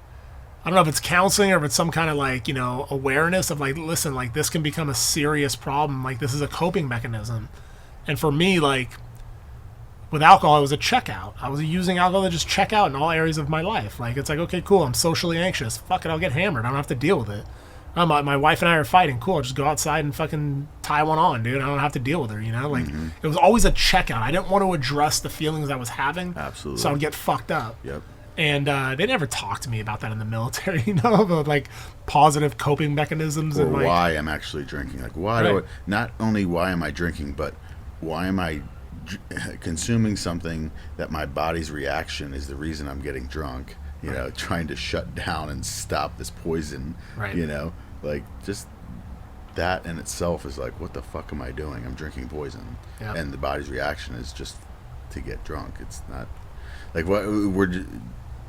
I don't know if it's counseling or if it's some kind of like, you know, awareness of like, listen, like this can become a serious problem. Like this is a coping mechanism. And for me, like with alcohol, it was a checkout. I was using alcohol to just check out in all areas of my life. Like it's like, okay, cool. I'm socially anxious. Fuck it. I'll get hammered. I don't have to deal with it. My wife and I are fighting. Cool. I'll just go outside and fucking tie one on, dude. I don't have to deal with her, you know? Like it was always a checkout. I didn't want to address the feelings I was having. Absolutely. So I would get fucked up. Yep. And they never talked to me about that in the military, you know, about like positive coping mechanisms Or and like why I'm actually drinking. Like not only why am I drinking, but why am I consuming something that my body's reaction is the reason I'm getting drunk. You know, trying to shut down and stop this poison. Right. You know, like just that in itself is like, what the fuck am I doing? I'm drinking poison, and the body's reaction is just to get drunk. It's not like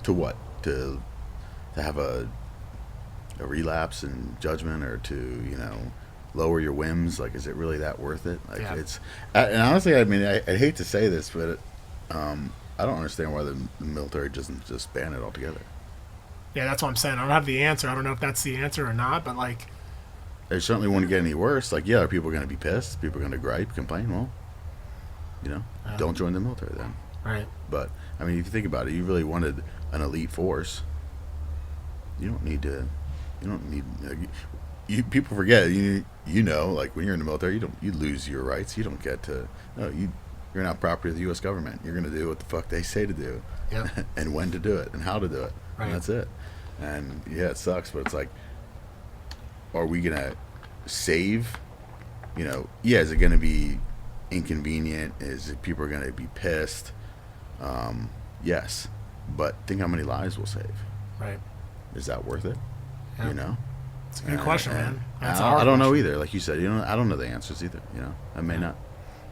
to have a relapse in judgment or to, you know, lower your whims. Like, is it really that worth it? Like it's and honestly, I mean, I hate to say this, but I don't understand why the military doesn't just ban it altogether. Yeah, that's what I'm saying. I don't have the answer. I don't know if that's the answer or not, but like They certainly won't get any worse. Like, yeah, are people going to be pissed? People are going to gripe, complain? Well, Don't join the military then. Right. But I mean, if you think about it, you really wanted an elite force. You don't need to. You don't need. People forget. Like when you're in the military, you lose your rights. You don't get to. No, you're not property of the U.S. government. You're going to do what the fuck they say to do, and when to do it, and how to do it, and that's it. And yeah, it sucks, but it's like, are we going to save? Is it going to be inconvenient? Is it people are going to be pissed? Yes, but think how many lives we'll save. Right. Is that worth it? Yeah. It's a good question, man. I don't know either. Like you said, I don't know the answers either. I may not.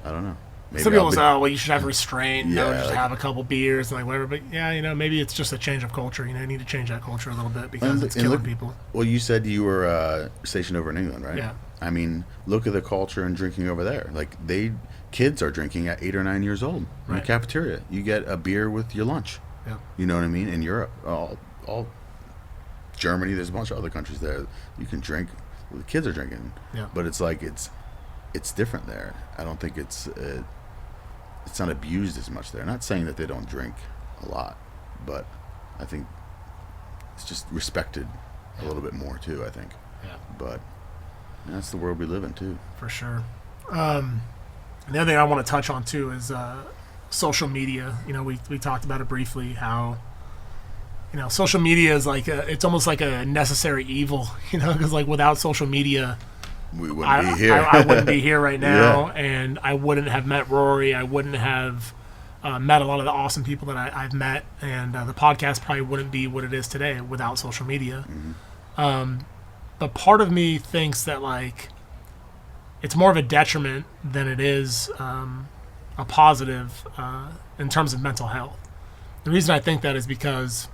I don't know. Maybe some people say, "Oh, well, you should have restraint. Just like, have a couple beers, and like whatever." But maybe it's just a change of culture. You need to change that culture a little bit because it's killing people. Well, you said you were stationed over in England, right? Yeah. I mean, look at the culture and drinking over there. Like kids are drinking at 8 or 9 years old in the cafeteria. You get a beer with your lunch. Yeah. You know what I mean? In Europe, all Germany, there's a bunch of other countries there. You can drink. Well, the kids are drinking. Yeah. But it's like it's different there. I don't think it's not abused as much there. Not saying that they don't drink a lot, but I think it's just respected a little bit more too. I think. Yeah. But that's the world we live in too. For sure. The other thing I want to touch on too is social media. We talked about it briefly. How social media is like it's almost like a necessary evil. Because like without social media, we wouldn't be here. I wouldn't be here right now, and I wouldn't have met Rory. I wouldn't have met a lot of the awesome people that I've met, and the podcast probably wouldn't be what it is today without social media. Mm-hmm. But part of me thinks that like it's more of a detriment than it is a positive in terms of mental health. The reason I think that is because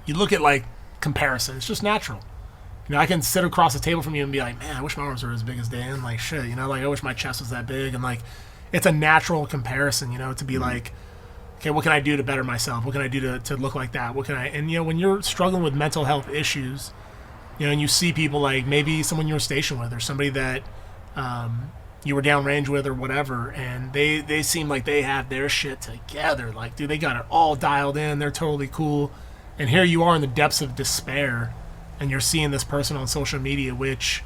you look at like comparison. It's just natural. I can sit across the table from you and be like, man, I wish my arms were as big as Dan. Like, shit, like, I wish my chest was that big. And, like, it's a natural comparison, to be like, okay, what can I do to better myself? What can I do to look like that? And, when you're struggling with mental health issues, and you see people like maybe someone you were stationed with or somebody that you were downrange with or whatever, and they seem like they have their shit together. Like, dude, they got it all dialed in. They're totally cool. And here you are in the depths of despair. And you're seeing this person on social media, which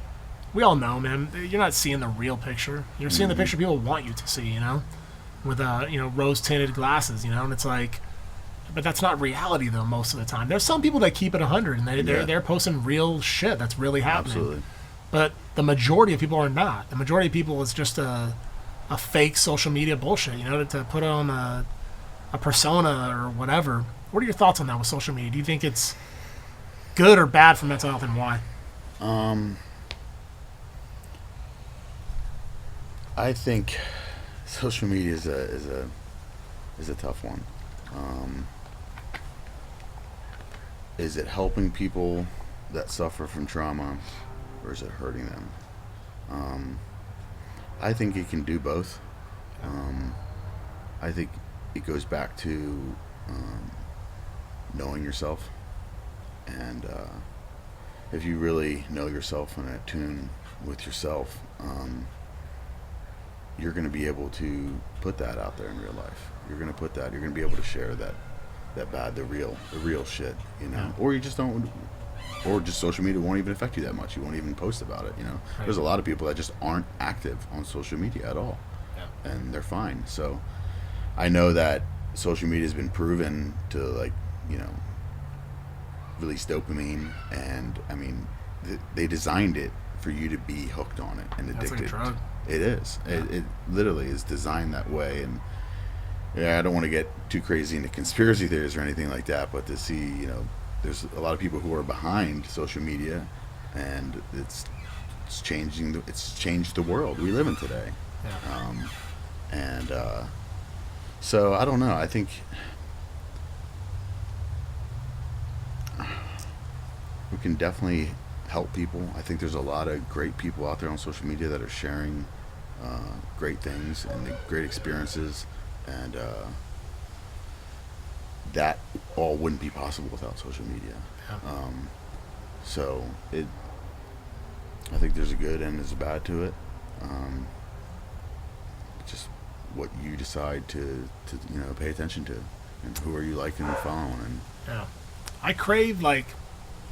we all know, man. You're not seeing the real picture. You're seeing the picture people want you to see, with rose-tinted glasses, and it's like, but that's not reality though. Most of the time, there's some people that keep it 100, and they're posting real shit that's really happening. Absolutely. But the majority of people are not. The majority of people is just a fake social media bullshit, to put on a persona or whatever. What are your thoughts on that with social media? Do you think it's good or bad for mental health, and why? I think social media is a tough one. Is it helping people that suffer from trauma, or is it hurting them? I think it can do both. I think it goes back to knowing yourself. And if you really know yourself and at tune with yourself, you're going to be able to put that out there in real life. You're going to be able to share the real shit, or you just don't, or just social media won't even affect you that much. You won't even post about it, Right. There's a lot of people that just aren't active on social media at all, and they're fine. So I know that social media has been proven to release dopamine, and I mean they designed it for you to be hooked on it and addicted. That's like a drug. It is. Yeah. It literally is designed that way. And I don't want to get too crazy into conspiracy theories or anything like that, but to see there's a lot of people who are behind social media, and it's changed the world we live in today. So I don't know. I think we can definitely help people. I think there's a lot of great people out there on social media that are sharing great things and great experiences, and that all wouldn't be possible without social media. So I think there's a good and there's a bad to it. Just what you decide to pay attention to, and who are you liking and following. And Yeah. I crave like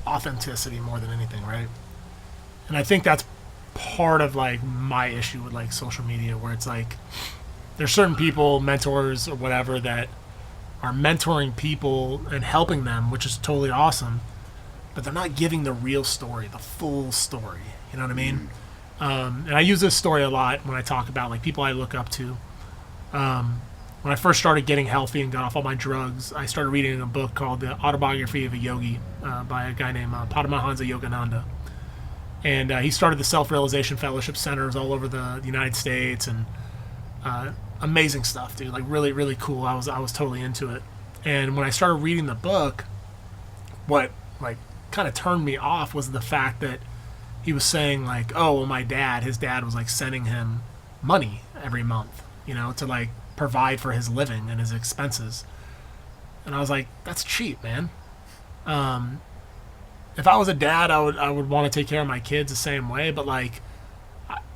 authenticity more than anything, right? And I think that's part of like my issue with like social media, where it's like there's certain people, mentors or whatever, that are mentoring people and helping them, which is totally awesome, but they're not giving the real story, the full story. You know what I mean? And I use this story a lot when I talk about like people I look up to. When I first started getting healthy and got off all my drugs, I started reading a book called The Autobiography of a Yogi by a guy named Paramahansa Yogananda. And he started the Self-Realization Fellowship Centers all over the United States, and amazing stuff, dude. Like really, really cool. I was totally into it. And when I started reading the book, what like kind of turned me off was the fact that he was saying like, oh, well, his dad was like sending him money every month, to like provide for his living and his expenses. And I was like, that's cheap, man. If I was a dad, I would want to take care of my kids the same way, but like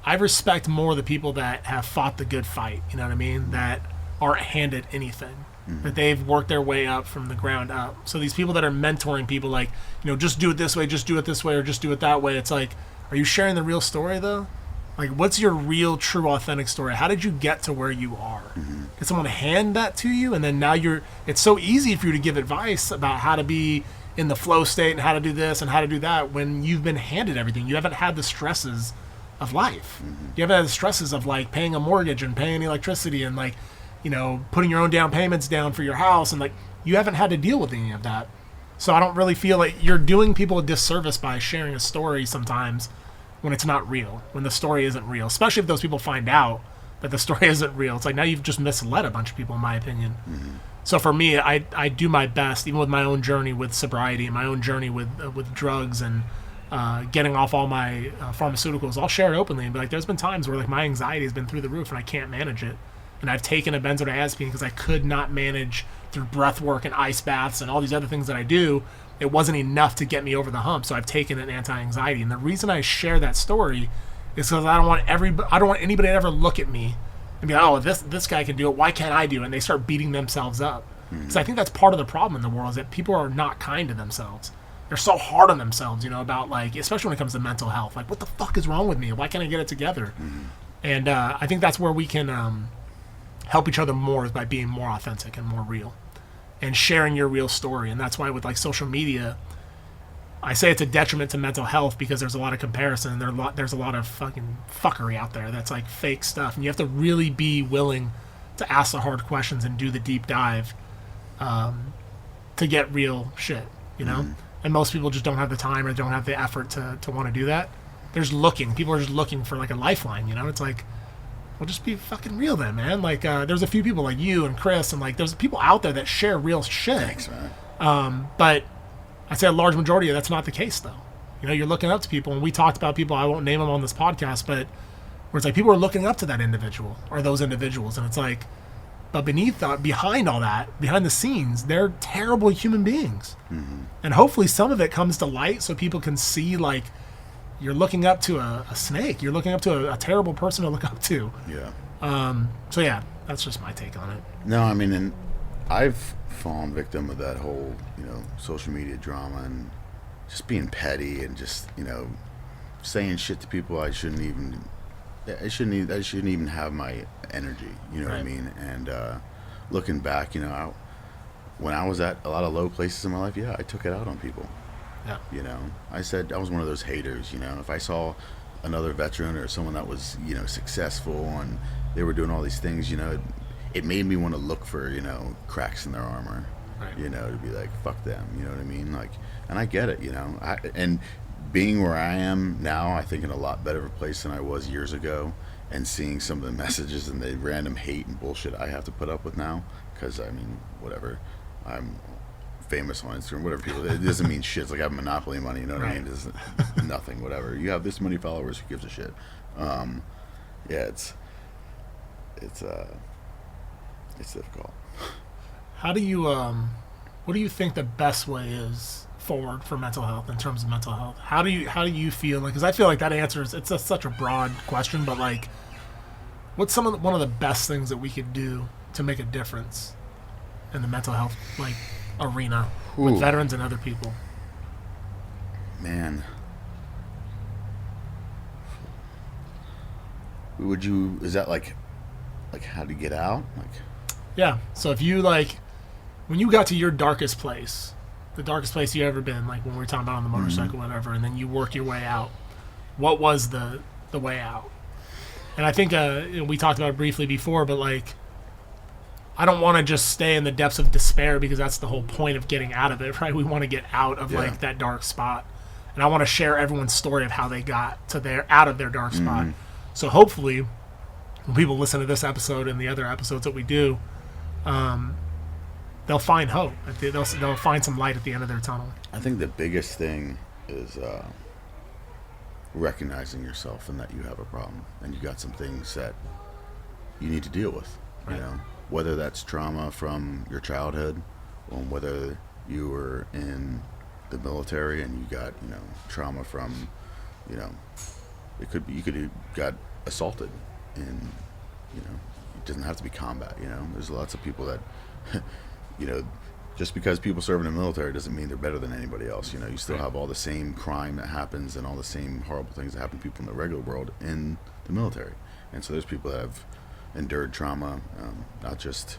I respect more the people that have fought the good fight, you know what I mean? That aren't handed anything. That they've worked their way up from the ground up. So these people that are mentoring people like, just do it this way, just do it this way, or just do it that way. It's like, are you sharing the real story though? Like, what's your real, true, authentic story? How did you get to where you are? Did someone hand that to you? And then now it's so easy for you to give advice about how to be in the flow state and how to do this and how to do that when you've been handed everything. You haven't had the stresses of life. You haven't had the stresses of like paying a mortgage and paying electricity and like, putting your own down payments down for your house. And like, you haven't had to deal with any of that. So I don't really feel like you're doing people a disservice by sharing a story sometimes when it's not real, when the story isn't real, especially if those people find out that the story isn't real. It's like now you've just misled a bunch of people, in my opinion. So for me, I do my best, even with my own journey with sobriety and my own journey with drugs and getting off all my pharmaceuticals. I'll share it openly and be like, there's been times where like my anxiety has been through the roof and I can't manage it. And I've taken a benzodiazepine because I could not manage through breath work and ice baths and all these other things that I do. It wasn't enough to get me over the hump, so I've taken an anti-anxiety. And the reason I share that story is because I don't want anybody to ever look at me and be like, oh, this guy can do it. Why can't I do it? And they start beating themselves up. Because I think that's part of the problem in the world, is that people are not kind to themselves. They're so hard on themselves, about like, especially when it comes to mental health. Like, what the fuck is wrong with me? Why can't I get it together? And I think that's where we can help each other more, is by being more authentic and more real and sharing your real story. And that's why with like social media, I say it's a detriment to mental health, because there's a lot of comparison. There's a lot of fucking fuckery out there that's like fake stuff. And you have to really be willing to ask the hard questions and do the deep dive to get real shit, And most people just don't have the time or don't have the effort to want to do that. People are just looking for like a lifeline, It's like, well, just be fucking real then, man. Like, there's a few people like you and Chris, and like, there's people out there that share real shit. Thanks, man. But I'd say a large majority of that's not the case, though. You're looking up to people, and we talked about people, I won't name them on this podcast, but where it's like people are looking up to that individual or those individuals, and it's like, but behind all that, behind the scenes, they're terrible human beings. And hopefully some of it comes to light so people can see, like, you're looking up to a snake. You're looking up to a terrible person to look up to. Yeah. So yeah, that's just my take on it. No, I mean, and I've fallen victim of that whole, social media drama and just being petty and just, saying shit to people I shouldn't even have my energy. You know what I mean? And looking back, when I was at a lot of low places in my life, I took it out on people. Yeah. I said I was one of those haters. If I saw another veteran or someone that was, successful and they were doing all these things, it made me want to look for, cracks in their armor, to be like, fuck them, you know what I mean? Like, and I get it, and being where I am now, I think in a lot better of a place than I was years ago, and seeing some of the messages and the random hate and bullshit I have to put up with now, because, I mean, whatever, I'm famous on Instagram, whatever people, it doesn't mean shit. It's like I have monopoly money, you know what I mean? It's nothing, whatever. You have this many followers, who gives a shit? It's difficult. How do you what do you think the best way is forward for mental health, in terms of mental health? How do you feel like, because I feel like that answer is, it's such a broad question, but like, what's one of the best things that we could do to make a difference in the mental health like arena with veterans and other people? Man, is that like how to get out? Yeah. So if you when you got to your darkest place, the darkest place you ever been, like when we were talking about on the motorcycle, whatever, and then you work your way out, what was the way out? And I think we talked about it briefly before, but I don't want to just stay in the depths of despair, because that's the whole point of getting out of it, right? We want to get out of that dark spot, and I want to share everyone's story of how they got to out of their dark spot. So hopefully, when people listen to this episode and the other episodes that we do, they'll find hope. They'll find some light at the end of their tunnel. I think the biggest thing is recognizing yourself and that you have a problem and you got some things that you need to deal with. Right. Whether that's trauma from your childhood, or whether you were in the military and you got trauma from it could be you could have got assaulted, and it doesn't have to be combat. There's lots of people that just because people serve in the military doesn't mean they're better than anybody else. You still have all the same crime that happens and all the same horrible things that happen to people in the regular world in the military. And so there's people that have endured trauma, not just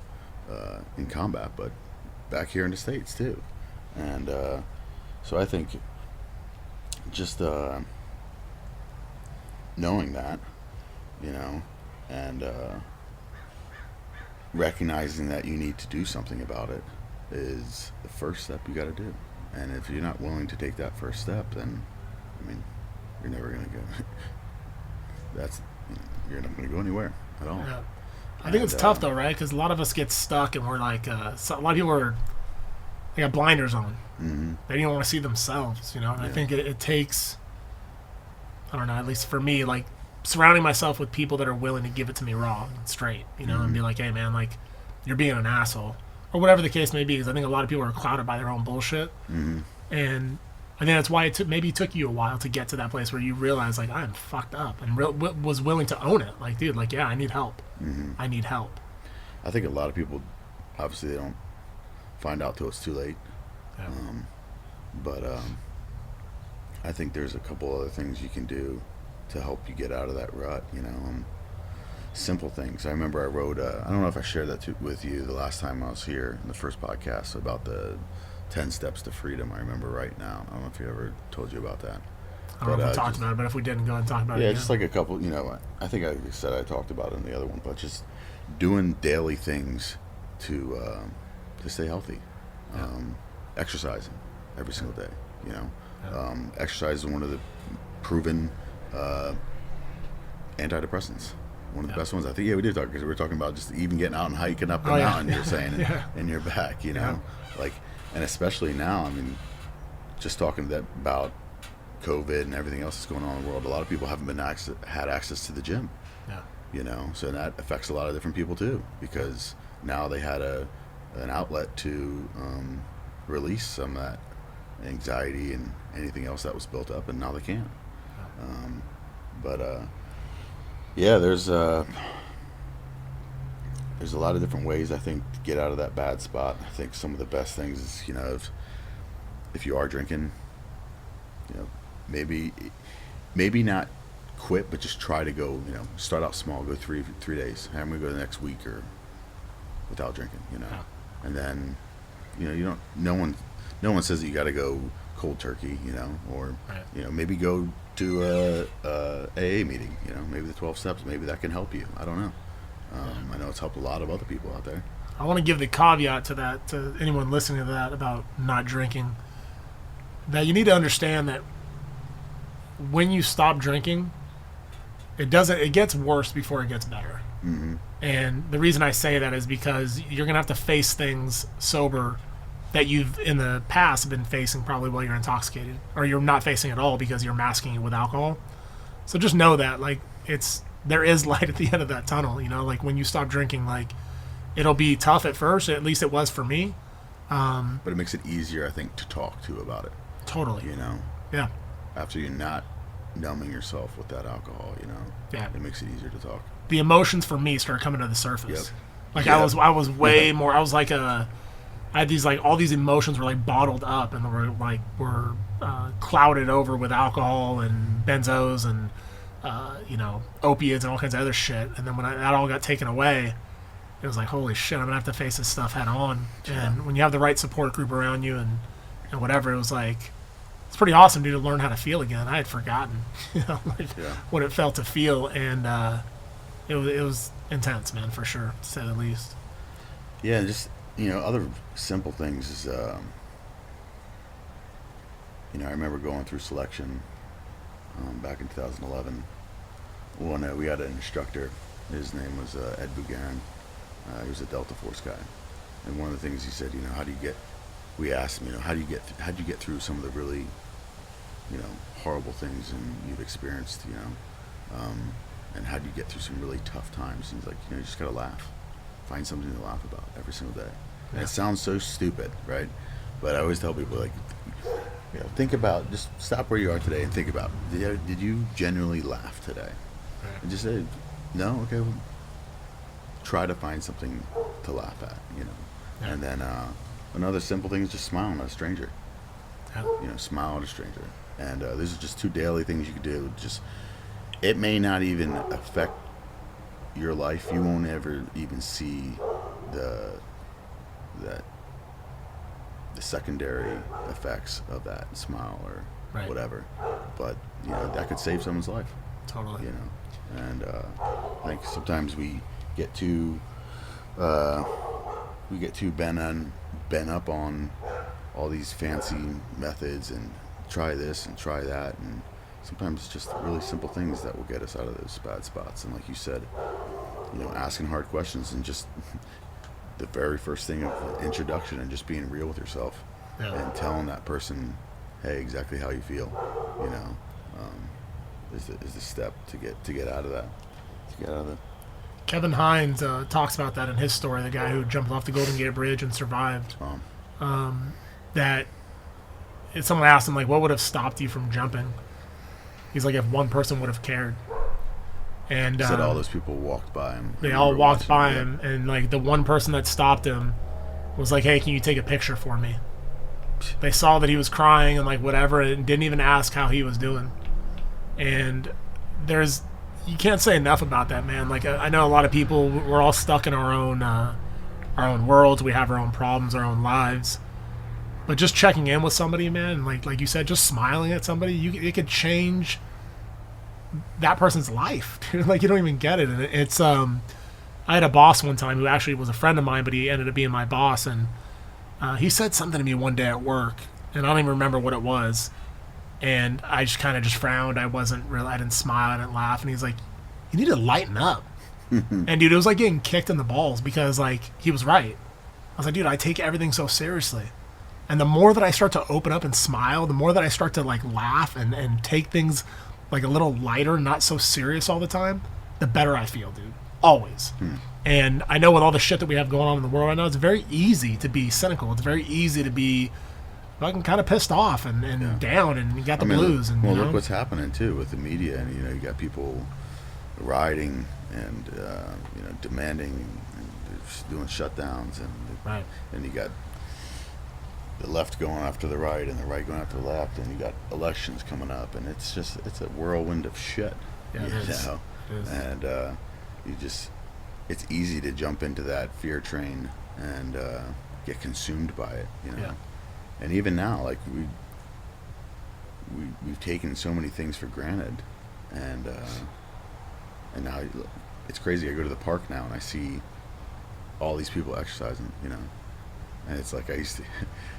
in combat, but back here in the States too. And so I think just knowing that, and recognizing that you need to do something about it is the first step you got to do. And if you're not willing to take that first step, then you're never going to go. You're not going to go anywhere at all. Yeah. I think it's tough though, right? Because a lot of us get stuck, and we're a lot of people they got blinders on. Mm-hmm. They don't want to see themselves, And I think it takes, I don't know, at least for me, surrounding myself with people that are willing to give it to me raw and straight, and be like, hey man, you're being an asshole, or whatever the case may be, because I think a lot of people are clouded by their own bullshit. Mm-hmm. And I think that's why it took you a while to get to that place where you realize I'm fucked up, and was willing to own it. Dude, yeah, I need help. Mm-hmm. I need help. I think a lot of people, obviously, they don't find out till it's too late. Yeah. But I think there's a couple other things you can do to help you get out of that rut. Simple things. I remember I wrote, I don't know if I shared that with you the last time I was here in the first podcast about the 10 steps to freedom. I remember right now. I don't know if he ever told you about that. I don't know if we talked about it, but if we didn't, go and talk about it. Yeah, just a couple, I think I said I talked about it in the other one, but just doing daily things to stay healthy. Yeah. Exercising every single day, exercise is one of the proven antidepressants. One of the best ones. I think, we did talk, because we were talking about just even getting out and hiking up the mountain, you were saying, in your back, and especially now, just talking about COVID and everything else that's going on in the world, a lot of people haven't had access to the gym. Yeah. So that affects a lot of different people too, because now they had an outlet to release some of that anxiety and anything else that was built up, and now they can't. There's a lot of different ways, I think, to get out of that bad spot. I think some of the best things is, if you are drinking, maybe not quit, but just try to go, start out small, go 3 days. I'm going to go the next week or without drinking, and then, no one says that you got to go cold turkey, or, right. Maybe go to a AA meeting, maybe the 12 steps, maybe that can help you. I don't know. I know it's helped a lot of other people out there. I want to give the caveat to that, to anyone listening to that about not drinking, that you need to understand that when you stop drinking, it gets worse before it gets better. Mm-hmm. And the reason I say that is because you're going to have to face things sober that you've in the past been facing probably while you're intoxicated, or you're not facing at all because you're masking it with alcohol. So just know that there is light at the end of that tunnel, when you stop drinking, it'll be tough at first, at least it was for me. But it makes it easier, I think, to talk to about it. Totally. Yeah. After you're not numbing yourself with that alcohol, Yeah. it makes it easier to talk. the emotions for me started coming to the surface. Yep. Like Yeah. I was way more. I was like I had these like all these emotions were like bottled up and were clouded over with alcohol and benzos and opiates and all kinds of other shit. And then when that all got taken away, it was like, holy shit, I'm gonna have to face this stuff head on. And when you have the right support group around you and whatever, it was like, it's pretty awesome, dude, to learn how to feel again. I had forgotten, what it felt to feel, and it was intense, man, for sure, to say the least. Yeah, just other simple things is I remember going through selection back in 2011. We had an instructor. His name was Ed Bugarin. He was a Delta Force guy, and one of the things he said, how do you get? We asked him, how do you get through some of the really, horrible things and you've experienced, and how do you get through some really tough times? And he's like, you just gotta laugh, find something to laugh about every single day. And it sounds so stupid, right? But I always tell people, like, think about, just stop where you are today and think about, did you genuinely laugh today? Right. And just say, no, okay, well, try to find something to laugh at, Yeah. And then another simple thing is just smiling at a stranger. Yeah. Smile at a stranger. And these are just 2 daily things you can do. Just, it may not even affect your life. You won't ever even see the secondary effects of that smile or whatever. But that could save someone's life. Totally. And I think sometimes we get too bent up on all these fancy methods and try this and try that, and sometimes it's just really simple things that will get us out of those bad spots. And like you said, asking hard questions and just the very first thing of the introduction and just being real with yourself and telling that person, hey, exactly how you feel, is the step to get out of that. Kevin Hines talks about that in his story, the guy who jumped off the Golden Gate Bridge and survived. That if someone asked him, like, what would have stopped you from jumping? He's like, if one person would have cared. And he said all those people walked by him. They all walked by him, and like the one person that stopped him was like, hey, can you take a picture for me? They saw that he was crying and like whatever, and didn't even ask how he was doing. And you can't say enough about that, man. Like I know a lot of people, we're all stuck in our own worlds. We have our own problems, our own lives. But just checking in with somebody, man, like you said, just smiling at somebody, it could change that person's life, dude. Like, you don't even get it. And it's I had a boss one time who actually was a friend of mine, but he ended up being my boss, and he said something to me one day at work, and I don't even remember what it was. And I just kind of just frowned. I didn't smile, I didn't laugh. And he's like, you need to lighten up. And dude, it was like getting kicked in the balls, because like he was right. I was like, dude, I take everything so seriously. And the more that I start to open up and smile, the more that I start to like laugh and take things like a little lighter, not so serious all the time, the better I feel, dude. Always. And I know with all the shit that we have going on in the world right now, it's very easy to be cynical. It's very easy to be fucking kind of pissed off and down, and you got the blues. And look what's happening too with the media, and you got people rioting and demanding and doing shutdowns, and and you got the left going after the right and the right going after the left, and you got elections coming up, and it's a whirlwind of shit. Yeah, it is. And it's easy to jump into that fear train and get consumed by it, And even now, like we've taken so many things for granted, and now it's crazy. I go to the park now and I see all these people exercising, and it's like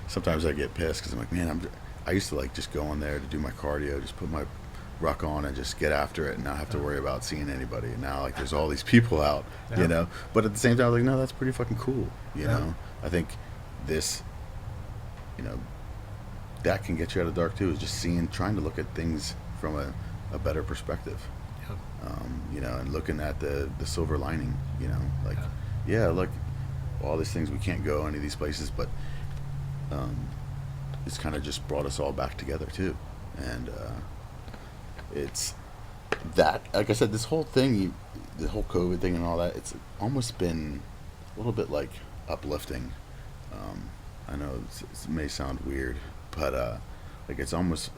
sometimes I get pissed because I'm like, man, I used to like just go in there to do my cardio, just put my ruck on and just get after it and not have to worry about seeing anybody. And now like there's all these people out, but at the same time, I'm like, no, that's pretty fucking cool, I think this, that can get you out of the dark too, is just trying to look at things from a better perspective. And looking at the silver lining, look, all these things, we can't go any of these places, but it's kind of just brought us all back together too. And it's that, like I said, this whole thing, the whole COVID thing and all that, it's almost been a little bit like uplifting. I know it may sound weird, but like it's almost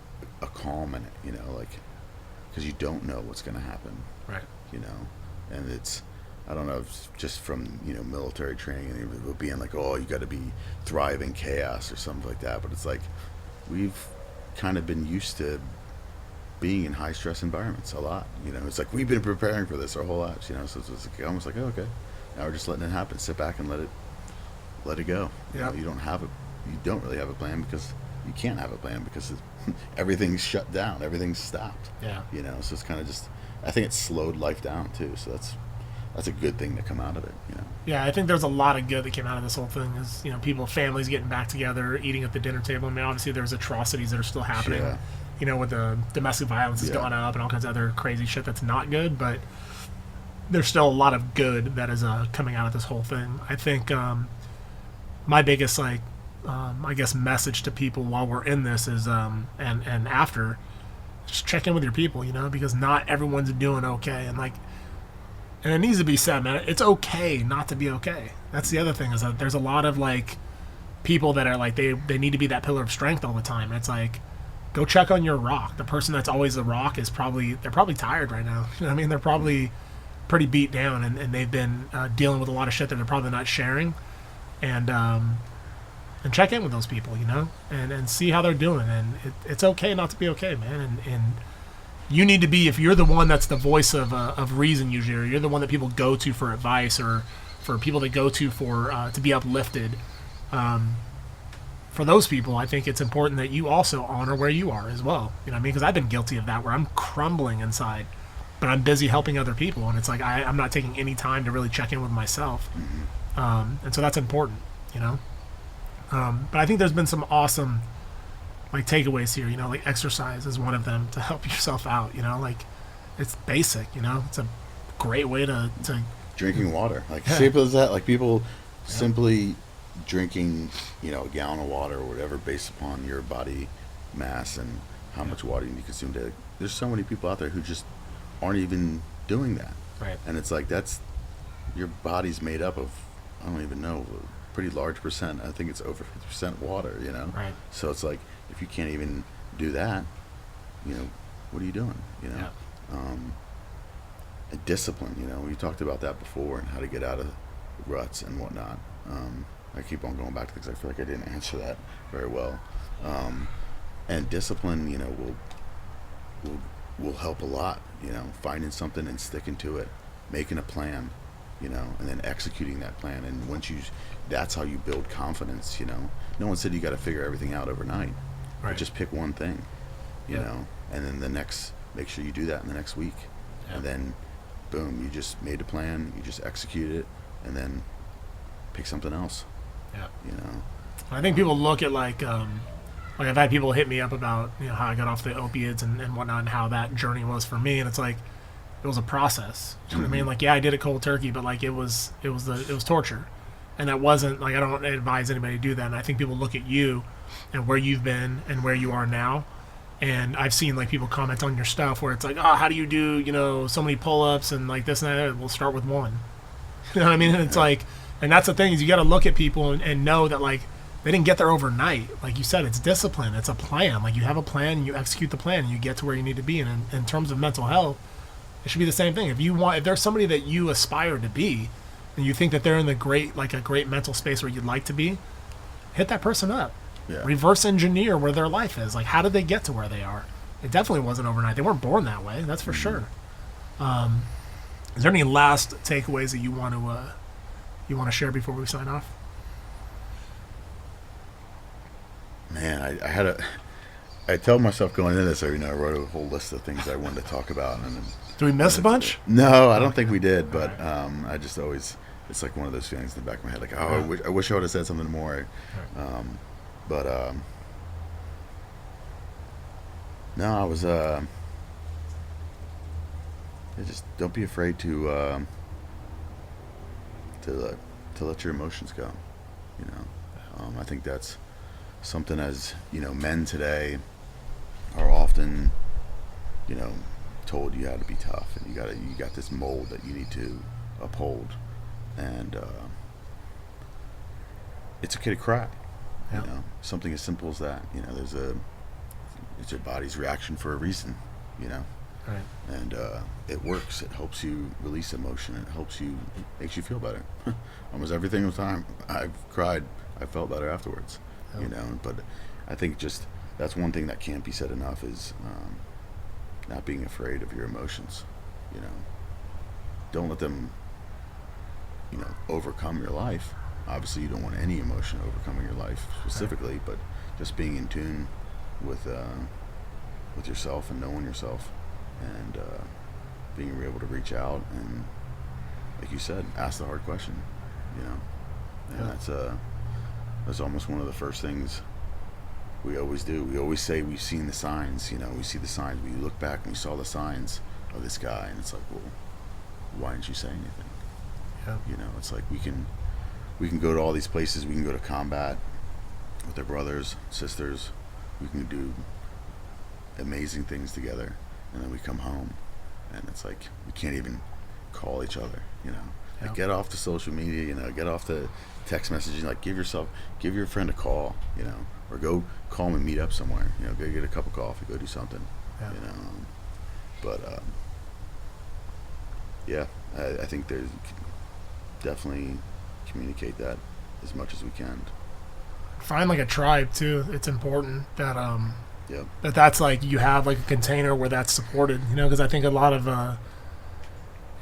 a calm in it, you know, like because you don't know what's going to happen, Right. you know, and it's I don't know, it's just from military training and it being like, oh, you got to be thriving chaos or something like that, but it's like we've kind of been used to being in high stress environments a lot, you know. It's like we've been preparing for this our whole lives, you know. So it's like, almost like, oh, okay, now we're just letting it happen. Sit back and let it go. Yeah. You don't really have a plan because you can't have a plan because everything's shut down, everything's stopped. Yeah. You know, so it's kind of just, I think it's slowed life down too. So that's a good thing to come out of it, you know. Yeah, I think there's a lot of good that came out of this whole thing. Is families getting back together, eating at the dinner table. I mean, obviously there's atrocities that are still happening. Yeah. With the domestic violence has gone up and all kinds of other crazy shit that's not good, but there's still a lot of good that is coming out of this whole thing. I think my biggest I guess message to people while we're in this is and after, just check in with your people, because not everyone's doing okay, and it needs to be said, man, it's okay not to be okay. That's the other thing, is that there's a lot of people that are they need to be that pillar of strength all the time. And it's like, go check on your rock. The person that's always the rock is they're probably tired right now. You know what I mean? They're probably pretty beat down, and they've been dealing with a lot of shit that they're probably not sharing. And check in with those people, and see how they're doing. And it's okay not to be okay, man. And you need to be, if you're the one that's the voice of reason usually, or you're the one that people go to for advice, or for people that go to for to be uplifted, for those people, I think it's important that you also honor where you are as well. You know what I mean? Because I've been guilty of that, where I'm crumbling inside, but I'm busy helping other people, and it's like I'm not taking any time to really check in with myself. And so that's important, But I think there's been some awesome takeaways here. Exercise is one of them to help yourself out. It's basic. It's a great way to drinking water, simple as that. People simply drinking, a gallon of water or whatever, based upon your body mass and how much water you need to consume daily. There's so many people out there who just aren't even doing that. Right. And it's that's your body's made up of, I don't even know, a pretty large percent. I think it's over 50% water, Right. So it's if you can't even do that, what are you doing, Yeah. And discipline, we talked about that before, and how to get out of ruts and whatnot. I keep on going back to things. I feel like I didn't answer that very well. And discipline, will help a lot. Finding something and sticking to it, making a plan, and then executing that plan. And that's how you build confidence. No one said you got to figure everything out overnight. Right. But just pick one thing, and then make sure you do that in the next week, and then, boom, you just made a plan, you just executed it, and then pick something else. Yeah. I I think people look at I've had people hit me up about how I got off the opiates and whatnot, and how that journey was for me, and it's it was a process. You know what I mean? Yeah, I did it cold turkey, but it was torture, and that wasn't I don't advise anybody to do that. And I think people look at you and where you've been and where you are now, and I've seen people comment on your stuff where it's oh, how do you do so many pull-ups and this and that? We'll start with one. You know what I mean? And it's and that's the thing, is you got to look at people and know that they didn't get there overnight. Like you said, it's discipline. It's a plan. You have a plan, and you execute the plan, and you get to where you need to be. And in terms of mental health, it should be the same thing. If there's somebody that you aspire to be, and you think that they're in a great mental space where you'd like to be, hit that person up. Yeah. Reverse engineer where their life is. How did they get to where they are? It definitely wasn't overnight. They weren't born that way. That's for sure. Is there any last takeaways that you want to share before we sign off? Man, I told myself going into this, I wrote a whole list of things I wanted to talk about. And Did we miss a bunch? No, I don't think we did, but I just always, it's one of those feelings in the back of my head, I wish I would have said something more. But no, I was, just don't be afraid to let your emotions go. I think that's something, as men today are often told you how to be tough, and you got this mold that you need to uphold, and it's okay to cry. Yeah. You know, something as simple as that. You know, it's your body's reaction for a reason. You know, Right. and it works. It helps you release emotion. It makes you feel better. Almost every single time I've cried, I felt better afterwards. Oh. You know, but I think just that's one thing that can't be said enough is not being afraid of your emotions. You know, don't let them, you know, overcome your life. Obviously, you don't want any emotion overcoming your life specifically, right. But just being in tune with yourself and knowing yourself, and being able to reach out and, like you said, ask the hard question. You know, and that's almost one of the first things we always do. We always say we've seen the signs. You know, we see the signs. We look back and we saw the signs of this guy, and it's like, well, why didn't you say anything? Yeah. You know, it's like we can go to all these places. We can go to combat with our brothers, sisters. We can do amazing things together, and then we come home, and it's like we can't even call each other. You know, Yeah. like, get off the social media. You know, get off the text messaging. Like, give your friend a call. You know, or go call them and meet up somewhere. You know, go get a cup of coffee. Go do something. Yeah. You know, but yeah, I think there's definitely communicate that as much as we can. Find like a tribe too. It's important that Yep. that's like you have like a container where that's supported. You know, because I think a lot of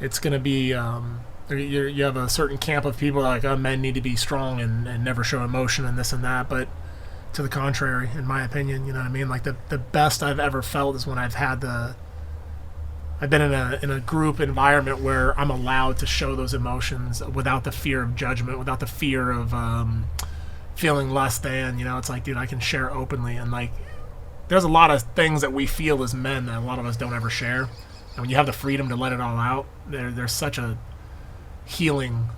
it's gonna be you have a certain camp of people like, oh, men need to be strong and never show emotion and this and that, but to the contrary, in my opinion, you know what I mean? Like the best I've ever felt is when I've been in a group environment where I'm allowed to show those emotions without the fear of judgment, without the fear of feeling less than. You know, it's like, dude, I can share openly, and like, there's a lot of things that we feel as men that a lot of us don't ever share. And when you have the freedom to let it all out, there's such a healing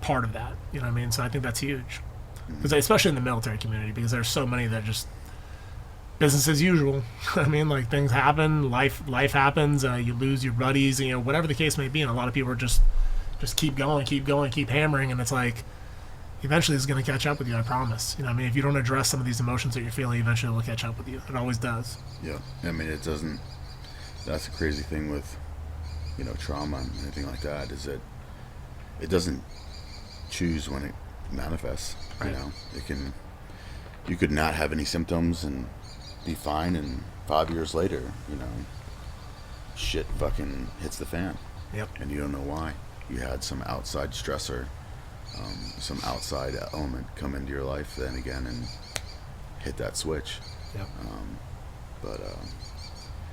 part of that. You know what I mean? So I think that's huge, because especially in the military community, because there's so many that just business as usual. I mean, like, things happen, life happens, you lose your buddies, you know, whatever the case may be, and a lot of people are just keep going, keep hammering, and it's like, eventually it's going to catch up with you, I promise. You know what I mean? If you don't address some of these emotions that you're feeling, eventually it will catch up with you. It always does. Yeah. I mean, it doesn't. That's the crazy thing with, you know, trauma and anything like that, is that it doesn't choose when it manifests. Right. You know, you could not have any symptoms and be fine, and 5 years later, you know, shit fucking hits the fan. Yep. And you don't know why. You had some outside stressor, some outside element come into your life then again and hit that switch. Yep.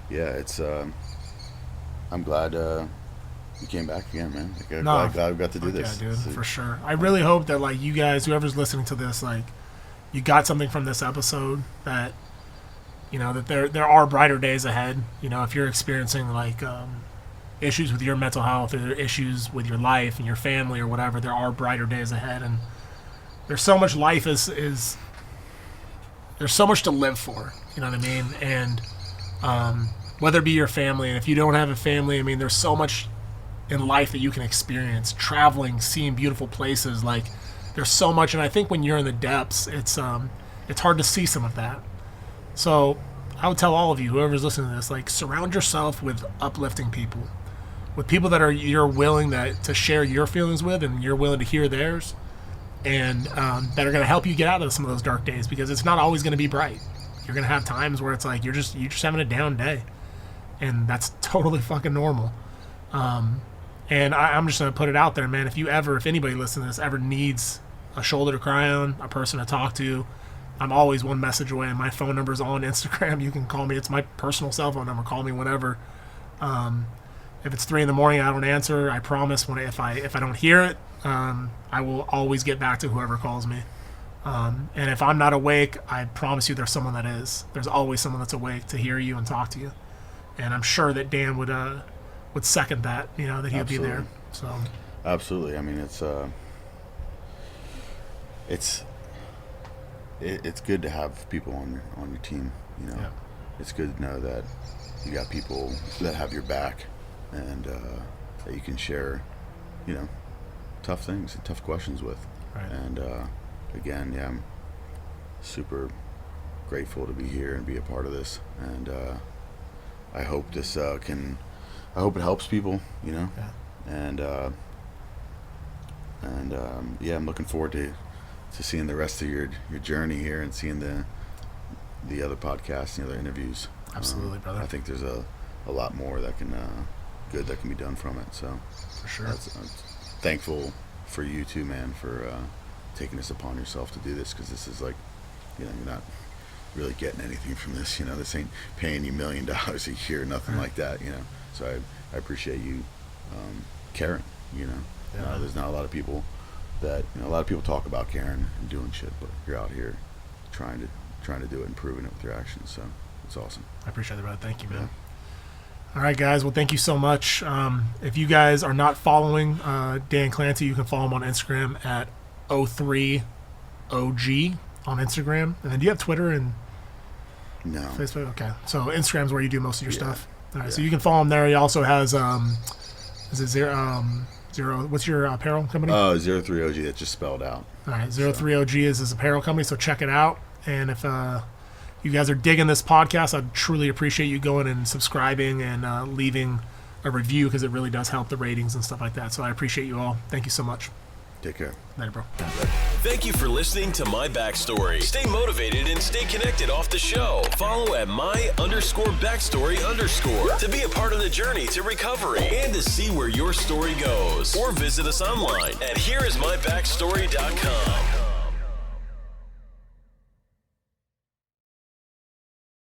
Yeah, it's I'm glad you came back again, man. Like, No, glad we got to do this. Yeah, dude, So- for sure. I really hope that, like, you guys, whoever's listening to this, like, you got something from this episode, that, you know, that there are brighter days ahead. You know, if you're experiencing like issues with your mental health or issues with your life and your family or whatever, there are brighter days ahead, and there's so much life is there's so much to live for. You know what I mean? And whether it be your family, and if you don't have a family, I mean, there's so much in life that you can experience, traveling, seeing beautiful places. Like, there's so much, and I think when you're in the depths, it's hard to see some of that. So I would tell all of you, whoever's listening to this, like, surround yourself with uplifting people, with people that you're willing to share your feelings with, and you're willing to hear theirs, and that are going to help you get out of some of those dark days, because it's not always going to be bright. You're going to have times where it's like you're just having a down day, and that's totally fucking normal. And I'm just going to put it out there, man. If anybody listening to this ever needs a shoulder to cry on, a person to talk to, I'm always one message away, and my phone number is on Instagram. You can call me. It's my personal cell phone number. Call me whenever. If it's 3 a.m, I don't answer. I promise. If I don't hear it, I will always get back to whoever calls me. And if I'm not awake, I promise you, there's someone that is. There's always someone that's awake to hear you and talk to you. And I'm sure that Dan would second that. You know, that he'd be there. So. Absolutely. I mean, it's good to have people on your team. You know, it's good to know that you got people that have your back, and that you can share, you know, tough things and tough questions with. Right. And again, yeah, I'm super grateful to be here and be a part of this. And I hope this I hope it helps people, you know. Yeah. And yeah, I'm looking forward to seeing the rest of your journey here and seeing the other podcasts and the other interviews. Absolutely, brother. I think there's a lot more that can good that can be done from it. So For sure. I'm thankful for you too, man, for taking this upon yourself to do this, because this is like, you know, you're not really getting anything from this. You know, this ain't paying you $1 million a year, nothing like that. You know, so I appreciate you caring. You know, Yeah. There's not a lot of people that, you know, a lot of people talk about caring and doing shit, but you're out here trying to do it and proving it with your actions. So it's awesome. I appreciate it, brother. Thank you, man. All right, guys. Well, thank you so much. If you guys are not following Dan Clancy, you can follow him on Instagram at 03OG on Instagram. And then do you have Twitter and No. Facebook? Okay. So Instagram's where you do most of your stuff. All right. Yeah. So you can follow him there. He also has, is it Zero, what's your apparel company? 03OG, that's just spelled out. All right, 03OG is his apparel company, so check it out. And if you guys are digging this podcast, I'd truly appreciate you going and subscribing and leaving a review, because it really does help the ratings and stuff like that. So I appreciate you all. Thank you so much. Take care. Later, bro. Thank you for listening to My Backstory. Stay motivated and stay connected off the show. Follow at my_backstory_ to be a part of the journey to recovery and to see where your story goes. Or visit us online at hereismybackstory.com.